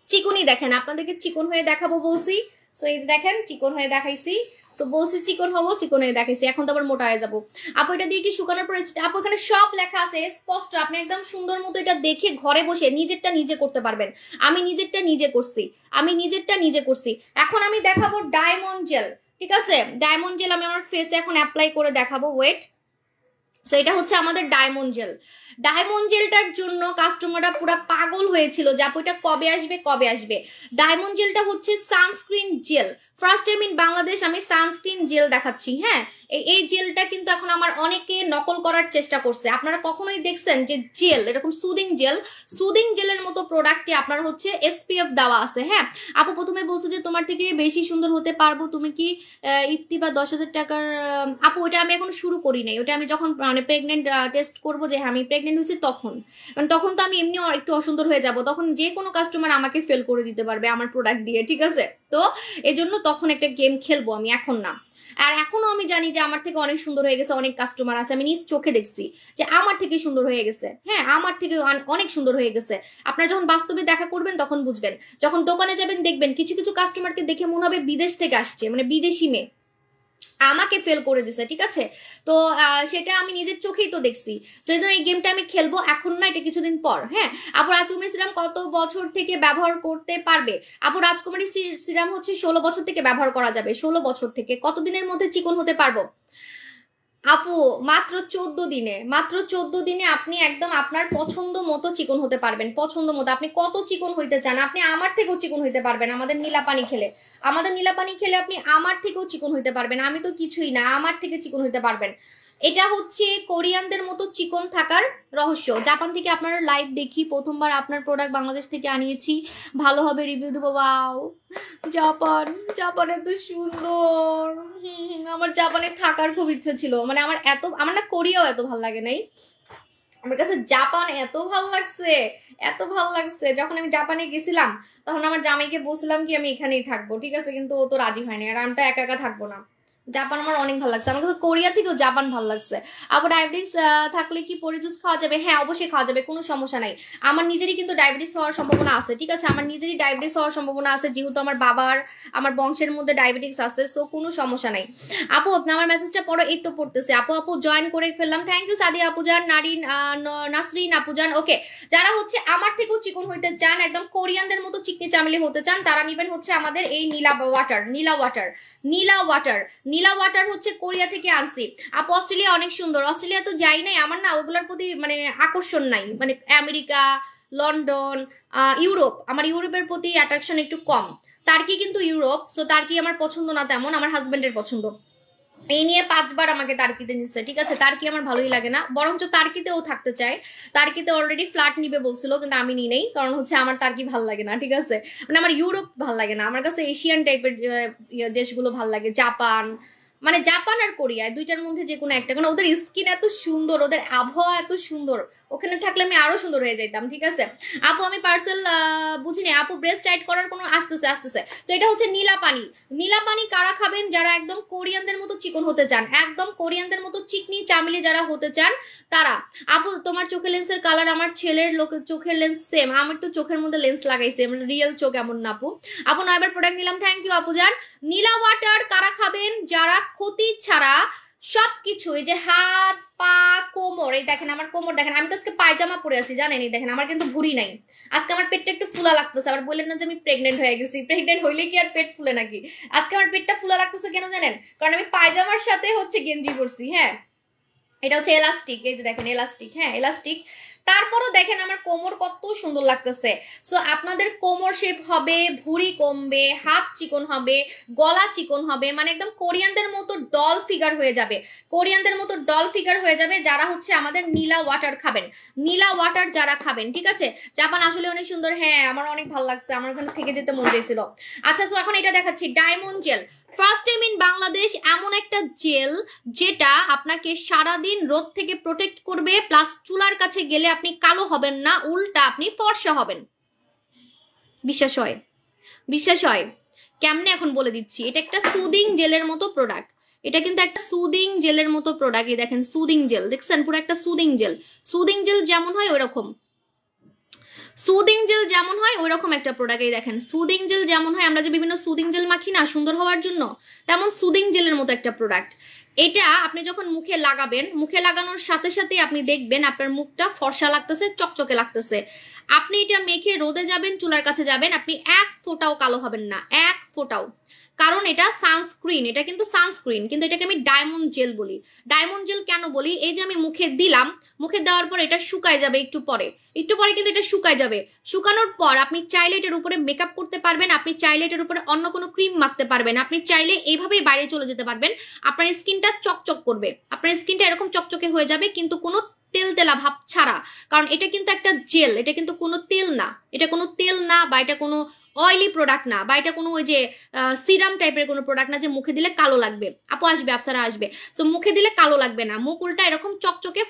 চিকনই দেখেন, আপনাদেরকে চিকন হয়ে দেখাবো বলছি, সো এই দেখেন চিকন হয়ে দেখাইছি, সো বলছি চিকন হবো, চিকন হয়ে দেখাইছি, এখন তো আবার মোটা হয়ে যাবো। আপু এটা দিয়ে কি শুকানোর পরে, আপু এখানে সব লেখা আছে স্পষ্ট, আপনি একদম সুন্দর মতো এটা দেখে ঘরে বসে নিজেরটা নিজে করতে পারবেন। আমি নিজেরটা নিজে করছি। এখন আমি দেখাবো ডায়মন্ড জেল, ঠিক আছে, ডায়মন্ড জেল আমি আমার ফেসে এখন অ্যাপ্লাই করে দেখাবো, ওয়েট। সো এটা হচ্ছে আমাদের ডায়মন্ড জেলটার জন্য কাস্টমাররা পুরো পাগল হয়েছিল যে আপু এটা কবে আসবে। ডায়মন্ড জেলটা হচ্ছে sunscreen gel, first time in Bangladesh আমি সানস্ক্রিন জেল দেখাচ্ছি। হ্যাঁ এই জেলটা কিন্তু এখন আমার অনেকে নকল করার চেষ্টা করছে, আপনারা কখনোই দেখছেন যে জেল এরকম সুদিং জেলের মতো প্রোডাক্টে আপনার হচ্ছে SPF দেওয়া আছে। হ্যাঁ আপু প্রথমে বলছে যে তোমার থেকে বেশি সুন্দর হতে পারবো, তুমি কি ইফতি বা 10,000 টাকার, আপু ওটা আমি এখন শুরু করি নাই, ওটা আমি যখন মানে প্রেগনেন্ট টেস্ট করবো যে হ্যাঁ আমি প্রেগনেন্ট হয়েছি তখন, কারণ তখন তো আমি এমনি একটু অসুন্দর হয়ে যাব, তখন যে কোনো কাস্টমার আমাকে ফেল করে দিতে পারবে আমার প্রোডাক্ট দিয়ে, ঠিক আছে। তো এই জন্য তখন একটা গেম খেলবো আমি, এখন না। আর এখনো আমি জানি যে আমার থেকে অনেক সুন্দর হয়ে গেছে অনেক কাস্টমার আছে, আমি নিজ চোখে দেখছি যে আমার থেকে সুন্দর হয়ে গেছে, হ্যাঁ আমার থেকে অনেক সুন্দর হয়ে গেছে। আপনারা যখন বাস্তবে দেখা করবেন তখন বুঝবেন, যখন দোকানে যাবেন দেখবেন কিছু কিছু কাস্টমারকে দেখে মনে হবে বিদেশ থেকে আসছে, মানে বিদেশি মেয়ে আমাকে ফেল করে দিছে, ঠিক আছে। তো সেটা আমি নিজের চোখেই তো দেখছি, সেই জন্য এই গেমটা আমি খেলবো এখন না, এটা কিছুদিন পর। হ্যাঁ আপু রাজকুমারী সিরাম কত বছর থেকে ব্যবহার করতে পারবে? আপু রাজকুমারী সিরাম হচ্ছে 16 বছর থেকে ব্যবহার করা যাবে, 16 বছর থেকে। কতদিনের মধ্যে চিকন হতে পারবো? আপু মাত্র 14 দিনে আপনি একদম আপনার পছন্দ মতো চিকন হতে পারবেন। পছন্দ মতো আপনি কত চিকন হইতে চান, আপনি আমার থেকেও চিকন হইতে পারবেন। আমাদের নীলা পানি খেলে আপনি আমার থেকেও চিকন হইতে পারবেন। আমি তো কিছুই না, আমার থেকে চিকন হইতে পারবেন। এটা হচ্ছে কোরিয়ানদের মতো চিকন থাকার রহস্য। জাপান থেকে আপনার লাইভ দেখি, প্রথমবার আপনার প্রোডাক্ট বাংলাদেশ থেকে আনিয়েছি, ভালোভাবে রিভিউ দেবো। ওয়াও, জাপান এত সুন্দর। আমার জাপানে থাকার খুব ইচ্ছা ছিল, মানে আমার না কোরিয়াও এত ভালো লাগে নাই, আমার কাছে জাপান এত ভালো লাগছে। যখন আমি জাপানে গেছিলাম তখন আমার জামাইকে বলছিলাম কি আমি এখানেই থাকবো, ঠিক আছে, কিন্তু ও তো রাজি হয়নি, আর আমি তো একা একা থাকবো না। জাপান আমার অনেক ভালো লাগছে, আমার কাছে কোরিয়া থেকেও জাপান ভালো লাগছে। আবার ডায়াবেটিস থাকলে কি পরি জুস খাওয়া যাবে? হ্যাঁ অবশ্যই খাওয়া যাবে, কোনো সমস্যা নাই। আমার নিজেরই কিন্তু ডায়াবেটিস হওয়ার সম্ভাবনা আছে, ঠিক আছে, আমার নিজেরই ডায়াবেটিস হওয়ার সম্ভাবনা আছে, যেহেতু আমার বংশের মধ্যে ডায়াবেটিস আছে, সো কোনো সমস্যা নাই। আপু আপনি আমার মেসেজটা পড়ো। এই তো পড়তেছে। আপু জয়েন করে ফেললাম, থ্যাংক ইউ সাদিয়া আপুজান, নাসরিন আপুজান। ওকে, যারা হচ্ছে আমার থেকেও চিকন হইতে চান, একদম কোরিয়ানদের মতো চিকনি চামেলি হতে চান, তারা নিবেন হচ্ছে আমাদের এই নীলা ওয়াটার হচ্ছে কোরিয়া থেকে আনছি। আপু অস্ট্রেলিয়া অনেক সুন্দর। অস্ট্রেলিয়া তো যাই নাই, আমার না ওগুলোর প্রতি মানে আকর্ষণ নাই, মানে আমেরিকা, লন্ডন, ইউরোপ, আমার ইউরোপের প্রতি অ্যাট্রাকশন একটু কম। টার্কি কিন্তু ইউরোপ, সো টার্কি আমার পছন্দ না তেমন, আমার হাজবেন্ডের পছন্দ। এই নিয়ে 5 বার আমাকে টার্কিতে নিচ্ছে, ঠিক আছে, টার্কি আমার ভালোই লাগে না, বরঞ্চ টার্কিতেও থাকতে চায়। টার্কিতে অলরেডি ফ্ল্যাট নিবে বলছিল, কিন্তু আমি নিই নেই, কারণ হচ্ছে আমার টার্কি ভাল লাগে না, ঠিক আছে, মানে আমার ইউরোপ ভাল লাগে না, আমার কাছে এশিয়ান টাইপের দেশগুলো ভাল লাগে। জাপান আর কোরিয়া দুইটার মধ্যে যে কোনো একটা, কারণ ওদের স্কিন এত সুন্দর, ওদের আবহাওয়া এত সুন্দর, ওখানে থাকলে আমি আরো সুন্দর হয়ে যাইতাম, ঠিক আছে। আপু আমি পার্সেল বুঝিনি আপু, ব্রেস্ট টাইট করার কোনো আসতেছে। তো এটা হচ্ছে নীলা পানি কারা খাবেন? যারা একদম কোরিয়ানদের মতো চিকন হতে চান, একদম কোরিয়ানদের মতো চিকনি চামলি যারা হতে চান তারা। আপু তোমার চোখের লেন্সের কালার আমার ছেলের চোখের লেন্স সেম, আমার তো চোখের মধ্যে লেন্স লাগাইছে, রিয়েল চোখ এমন না আপু। 9বার প্রোডাক্ট নিলাম, থ্যাংক ইউ আপু জান। নীলা ওয়াটার কারা খাবেন? যারা ক্ষতি ছাড়া সবকিছু, এই যে হাত পা কোমর, এই দেখেন আমার কোমর দেখেন, আমি তো আজকে পায়জামা পরে আছি জানেন, এই দেখেন আমার কিন্তু ভুঁড়ি নাই, আজকে আমার পেটটা একটু ফুলা লাগতেছে। আবার বললেন না যে আমি প্রেগনেন্ট হয়ে গেছি, প্রেগনেন্ট হইলে কি আর পেট ফুলে নাকি? আজকে আমার পেটটা ফুলা লাগতেছে কেন জানেন? কারণ আমি পায়জামার সাথে হচ্ছে গেঞ্জি পরছি। হ্যাঁ, এটা হচ্ছে এলাস্টিক, এই যে দেখেন এলাস্টিক, হ্যাঁ এলাস্টিক। তারপরও দেখেন আমার কোমর কত সুন্দর লাগতেছে। সো আপনাদের কোমর শেপ হবে, ভুঁড়ি কমবে, হাত চিকন হবে, গলা চিকন হবে, মানে একদম কোরিয়ানদের মতো ডল ফিগার হয়ে যাবে যারা হচ্ছে আমাদের নীলা ওয়াটার যারা খাবেন, ঠিক আছে। জাপান আসলে অনেক সুন্দর, হ্যাঁ আমার অনেক ভালো লাগছে, আমার ওখানে থেকে যেতে মন চাইছিল। আচ্ছা, সো এখন এটা দেখাচ্ছি, diamond gel, first time in Bangladesh এমন একটা জেল যেটা আপনাকে সারাদিন রোদ থেকে প্রোটেক্ট করবে, প্লাস চুলার কাছে গেলে আপনি কালো হবেন না, উল্টা আপনি ফর্সা হবেন। বিশ্বাস হয় কেমনে এখন বলে দিচ্ছি। এটা একটা সুদিং জেলের মতো প্রোডাক্ট, এটা কিন্তু একটা সুদিং জেলের মতো প্রোডাক্ট। এই দেখেন সুদিং জেল, দেখছেন পুরো একটা সুদিং জেল যেমন হয় ওইরকম, ওইরকম একটা প্রোডাক্ট। এই দেখেন সুদিং জেল যেমন হয়, আমরা যে বিভিন্ন সুদিং জেল মাখি না সুন্দর হওয়ার জন্য, তেমন সুদিং জেলের মতো একটা প্রোডাক্ট। এটা আপনি যখন মুখে লাগাবেন, মুখে লাগানোর সাথে সাথে আপনি দেখবেন আপনার মুখটা ফর্সা লাগতেছে, চকচকে লাগতেছে। আপনি এটা মেখে রোদে যাবেন, চুলার কাছে যাবেন, আপনি এক ফোঁটাও কালো হবেন না, এক ফোঁটাও। কারণ এটা সানস্ক্রিন, এটা কিন্তু সানস্ক্রিন, কিন্তু এটাকে আমি ডায়মন্ড জেল বলি। ডায়মন্ড জেল কেন বলি? এই যে আমি মুখে দিলাম, মুখে দেওয়ার পর এটা শুকায় যাবে একটু পরে কিন্তু এটা শুকায় যাবে। শুকানোর পর আপনি চাইলে এটার উপরে মেকআপ করতে পারবেন, আপনি চাইলে এটার উপরে অন্য কোনো ক্রিম মাখতে পারবেন, আপনি চাইলে এইভাবেই বাইরে চলে যেতে পারবেন। আপনার স্কিনটা চকচক করবে, আপনার স্কিনটা এরকম চকচকে হয়ে যাবে, কিন্তু কোনো তেলা ভাব ছাড়া। কারণ এটা কিন্তু একটা জেল, এটা কিন্তু কোনো তেল না, বা এটা কোনো অয়েলি প্রোডাক্ট না, বা এটা কোনো ওই যে সিরাম টাইপের কোনো প্রোডাক্ট না যে মুখে দিলে কালো লাগবে। আপু আসবে, আপনারা আসবে, তো মুখে দিলে কালো লাগবে না, মুখ উল্টা এরকম চকচকে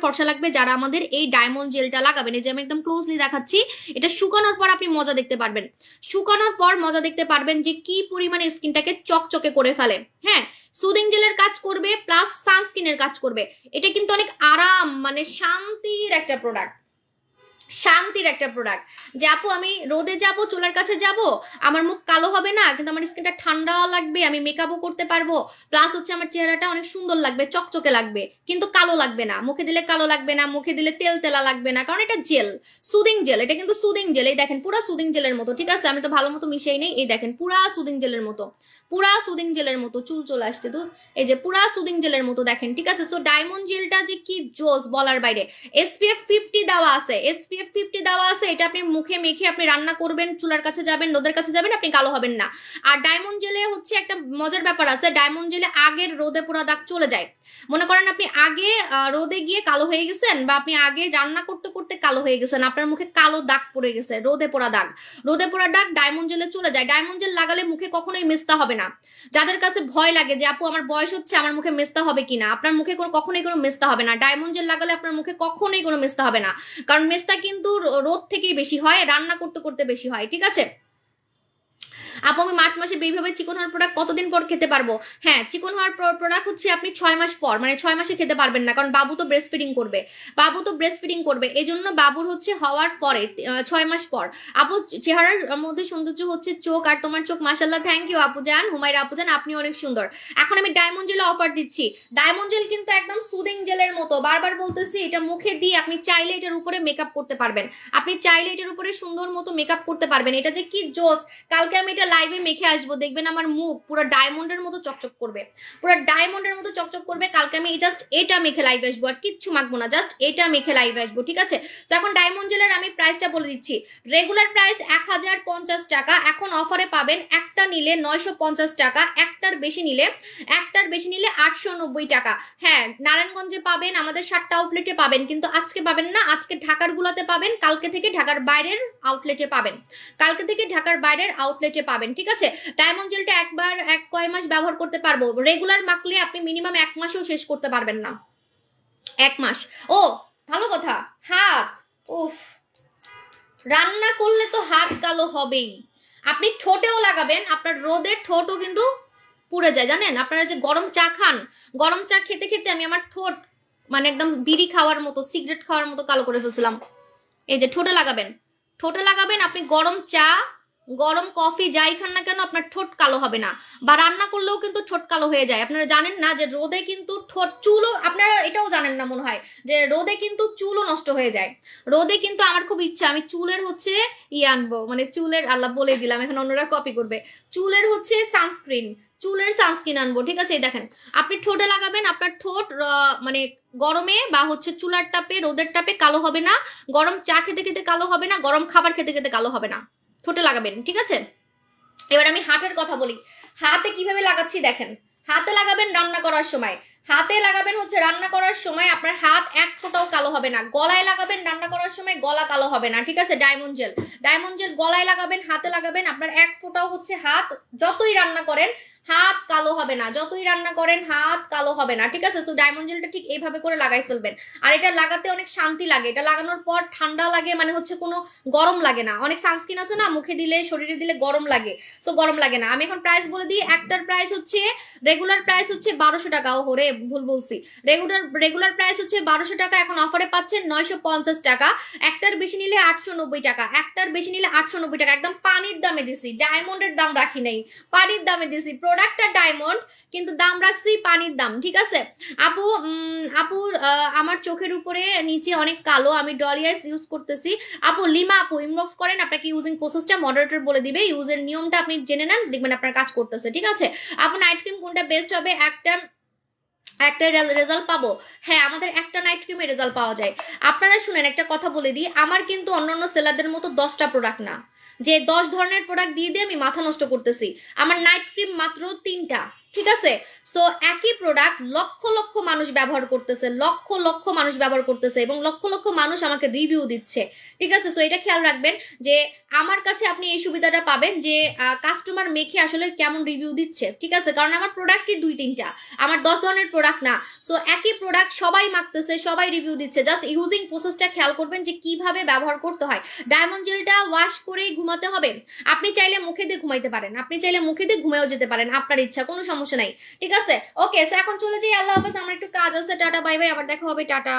ফর্সা লাগবে। যারা আমাদের এই ডায়মন্ড জেলটা লাগাবেন, এই যে আমি একদম ক্লোজলি দেখাচ্ছি, এটা শুকানোর পর আপনি মজা দেখতে পারবেন, যে কি পরিমাণে স্কিনটাকে চকচকে করে ফেলে। হ্যাঁ, সুদিং জেলের কাজ করবে, প্লাস সানস্ক্রিনের কাজ করবে। এটা কিন্তু অনেক আরাম, মানে শান্তির একটা প্রোডাক্ট, শান্তির একটা প্রোডাক্ট, যে আপু আমি রোদে যাব, চুলার কাছে যাব, আমার মুখ কালো হবে না, কিন্তু আমার স্কিনটা ঠান্ডা লাগবে, আমি মেকআপও করতে পারবো, প্লাস হচ্ছে আমার চেহারাটা অনেক সুন্দর লাগবে, চকচকে লাগবে, কিন্তু কালো লাগবে না, মুখে দিলে কালো লাগবে না, মুখে দিলে তেল তেলা লাগবে না, কারণ এটা জেল, সুদিং জেল, এটা কিন্তু সুদিং জেল। এই দেখেন পুরা সুদিং জেলের মতো, ঠিক আছে, আমি তো ভালো মতো মিশাই নেই, এই দেখেন পুরা সুদিং জেলের মতো, পুরা সুদিং জেলের মতো, চুল চলে আসছে তো, এই যে পুরা সুদিং জেলের মতো দেখেন, ঠিক আছে। সো ডায়মন্ড জেলটা যে কি জোস বলার বাইরে। SPF 50 দেওয়া আছে, SPF 50 দেওয়া আছে, এটা আপনি মুখে মেখে আপনি রান্না করবেন, চুলার কাছে যাবেন, রোদের কাছে যাবেন, আপনি কালো হবেন না। আর ডায়মন্ড জেলে হচ্ছে একটা মজার ব্যাপার আছে, ডায়মন্ড জেলে আগের রোদে পোড়া দাগ চলে যায়। মনে করেন আপনি আগে রোদে গিয়ে কালো হয়ে গেছেন, বা আপনি আগে রান্না করতে করতে কালো হয়ে গেছেন, আপনার মুখে কালো দাগ পড়ে গেছে, রোদে পোড়া দাগ, রোদে পোড়া দাগ ডায়মন্ড জেলে চলে যায়। ডায়মন্ড জেল লাগালে মুখে কখনোই মেস্তা হবে না। যাদের কাছে ভয় লাগে যে আপু আমার বয়স হচ্ছে, আমার মুখে মেস্তা হবে কিনা, আপনার মুখে কখনোই কোনো মেস্তা হবে না। ডায়মন্ড জেল লাগালে আপনার মুখে কখনোই কোনো মেস্তা হবে না, কারণ মেস্তা কিন্তু রোদ থেকেই বেশি হয়, রান্না করতে করতে বেশি হয়, ঠিক আছে। আপু আমি মার্চ মাসে এইভাবে চিকন হওয়ার প্রোডাক্ট কতদিন পর খেতে পারবো? হ্যাঁ, চিকন হওয়ার প্রোডাক্ট হচ্ছে আপনি 6 মাস পর, মানে 6 মাসে খেতে পারবেন না, কারণ বাবু তো ব্রেস্ট ফিডিং করবে, বাবু তো ব্রেস্ট ফিডিং করবে, এই জন্য বাবুর হচ্ছে হওয়ার পরে 6 মাস পর। আপু চেহারার মধ্যে সৌন্দর্য হচ্ছে চোখ, আর তোমার চোখ মাশাআল্লাহ, থ্যাংক ইউ আপু জান, হুমায়রা আপু জান, আপনি অনেক সুন্দর। এখন আমি ডায়মন্ড জেলে অফার দিচ্ছি, ডায়মন্ড জেল কিন্তু একদম সুদিং জেলের মতো, বারবার বলতেছি, এটা মুখে দিয়ে আপনি চাইলে এটার উপরে মেকআপ করতে পারবেন, আপনি চাইলে এটার উপরে সুন্দর মতো মেকআপ করতে পারবেন, এটা যে কি জোস। কালকে আমি এটা লাইভে মেখে আসবো, দেখবেন আমার মুখ পুরো ডায়মন্ডের মতো চকচক করবে, পুরো ডায়মন্ডের মতো চকচক করবে। কালকে আমি জাস্ট এটা মেখে লাইভে আসবো, আর কিচ্ছু মাখবো না, জাস্ট এটা মেখে লাইভে আসবো, ঠিক আছে। তো এখন ডায়মন্ড জেলের আমি প্রাইসটা বলে দিচ্ছি। রেগুলার প্রাইস 1050 টাকা, এখন অফারে পাবেন একটা নিলে 950 টাকা, একটার বেশি নিলে 890 টাকা। হ্যাঁ, নারায়ণগঞ্জে পাবেন, আমাদের 7টা আউটলেটে পাবেন, কিন্তু আজকে পাবেন না, আজকে ঢাকার গুলাতে পাবেন, কালকে থেকে ঢাকার বাইরের আউটলেটে পাবেন, কালকে থেকে ঢাকার বাইরের আউটলেটে পাবেন, ঠিক আছে। ডায়মন্ড জেলটা একবার কয় মাস ব্যবহার করতে পারবো, রেগুলার মাখলে আপনি মিনিমাম 1 মাসেও শেষ করতে পারবেন না, 1 মাস। ও ভালো কথা, হাত, উফ, রান্না করলে তো হাত কালো হবেই। আপনি ঠোঁটেও লাগাবেন, আপনার রোদে ঠোঁটও কিন্তু পুড়ে যায়, জানেন। আপনারা যে গরম চা খান, গরম চা খেতে খেতে আমি আমার ঠোঁট মানে একদম বিড়ি খাওয়ার মতো, সিগারেট খাওয়ার মতো কালো করে ফেলছিলাম। এই যে ঠোঁটে লাগাবেন, ঠোঁটে লাগাবেন, আপনি গরম চা, গরম কফি যাই খান না কেন আপনার ঠোঁট কালো হবে না। বা রান্না করলেও কিন্তু ঠোঁট কালো হয়ে যায়। আপনারা জানেন না যে রোদে কিন্তু ঠোঁট, চুলও, আপনারা এটাও জানেন না মনে হয়, যে রোদে কিন্তু চুলও নষ্ট হয়ে যায়। রোদে কিন্তু আমার খুব ইচ্ছা আমি চুলের হচ্ছে আনবো, মানে চুলের, আল্লাহ বলে দিলাম, এখন অন্যরা কপি করবে, চুলের হচ্ছে সানস্ক্রিন, চুলের সানস্ক্রিন আনবো, ঠিক আছে। এই দেখেন, আপনি ঠোঁটে লাগাবেন, আপনার ঠোঁট মানে গরমে বা হচ্ছে চুলার তাপে, রোদের তাপে কালো হবে না, গরম চা খেতে খেতে কালো হবে না, গরম খাবার খেতে খেতে কালো হবে না, ঠোঁটে লাগাবেন, ঠিক আছে। এবার আমি হাতের কথা বলি, হাতে কিভাবে লাগাচ্ছি দেখেন। হাতে লাগাবেন রান্না করার সময়, হাতে লাগাবেন হচ্ছে রান্না করার সময় আপনার হাত এক ফোঁটাও কালো হবে না। গলায় লাগাবেন রান্না করার সময়, গলা কালো হবে না, ঠিক আছে। ডায়মন্ড জেল, ডায়মন্ড জেল গলায় লাগাবেন, হাতে লাগাবেন, আপনার এক ফোঁটাও হচ্ছে হাত, যতই রান্না করেন হাত কালো হবে না, যতই রান্না করেন হাত কালো হবে না, ঠিক আছে। সো ডায়মন্ড জেলটা ঠিক এইভাবে করে লাগাই ফেলবেন। আর এটা লাগাতে অনেক শান্তি লাগে, এটা লাগানোর পর ঠান্ডা লাগে, মানে হচ্ছে কোনো গরম লাগে না। অনেক সানস্ক্রিন আছে না মুখে দিলে, শরীরে দিলে গরম লাগে, সো গরম লাগে না। আমি এখন প্রাইস বলে দিই, একটার প্রাইস হচ্ছে, রেগুলার প্রাইস হচ্ছে 1200 টাকা, ওরে ভুল বলছি, রেগুলার প্রাইস হচ্ছে 1200 টাকা, এখন অফারে পাচ্ছেন 950 টাকা, একটার বেশি নিলে 890 টাকা, একটার বেশি নিলে 890 টাকা, একদম পানির দামে দিছি, ডায়মন্ডের দাম রাখি নাই, পানির দামে দিছি। প্রোডাক্টটা ডায়মন্ড কিন্তু দাম রাখছি পানির দাম, ঠিক আছে। আপু আমার চোখের উপরে নিচে অনেক কালো, আমি ডলিয়াস ইউজ করতেছি। আপু লিমা আপু ইনবক্স করেন, আপনাকে ইউজিং প্রসেসটা মডারেটর বলে দিবে, ইউজের নিয়মটা আপনি জেনে নেন, দেখবেন আপনার কাজ করতেছে, ঠিক আছে। আপু নাইট ক্রিম কোনটা বেস্ট হবে, একটা রেজাল্ট পাবো? হ্যাঁ, আমাদের একটা নাইট ক্রিমে রেজাল্ট পাওয়া যায়। আপনারা শুনেন, একটা কথা বলে দিই, আমার কিন্তু অন্যান্য সেলারদের মতো 10টা প্রোডাক্ট না, যে 10 ধরনের প্রোডাক্ট দিয়ে দিয়ে আমি মাথা নষ্ট করতেছি। আমার নাইট ক্রিম মাত্র 3টা, ঠিক আছে। সো একই প্রোডাক্ট লক্ষ লক্ষ মানুষ ব্যবহার করতেছে, লক্ষ লক্ষ মানুষ ব্যবহার করতেছে, এবং লক্ষ লক্ষ মানুষ আমাকে রিভিউ দিচ্ছে, ঠিক আছে। সো এটা খেয়াল রাখবেন যে আমার কাছে আপনি এই সুবিধাটা পাবেন যে কাস্টমার মেখে আসলে কেমন রিভিউ দিচ্ছে, ঠিক আছে। কারণ আমার প্রোডাক্টই 2-3টা, আমার 10 ধরনের প্রোডাক্ট না। সো একই প্রোডাক্ট সবাই মাখতেছে, সবাই রিভিউ দিচ্ছে, জাস্ট ইউজিং প্রসেসটা খেয়াল করবেন যে কিভাবে ব্যবহার করতে হয়। ডায়মন্ড জেলটা ওয়াশ করেই ঘুমাতে হবে, আপনি চাইলে মুখে দিয়ে ঘুমাইতে পারেন, আপনি চাইলে মুখে দিয়ে ঘুমেও যেতে পারেন, আপনার ইচ্ছা, কোনো সমস্যা নাই, ঠিক আছে। ওকে, সো এখন চলে যাই, আল্লাহ হাফেজ, আমার একটু কাজ আছে, টাটা বাই বাই, আবার দেখা হবে, টাটা।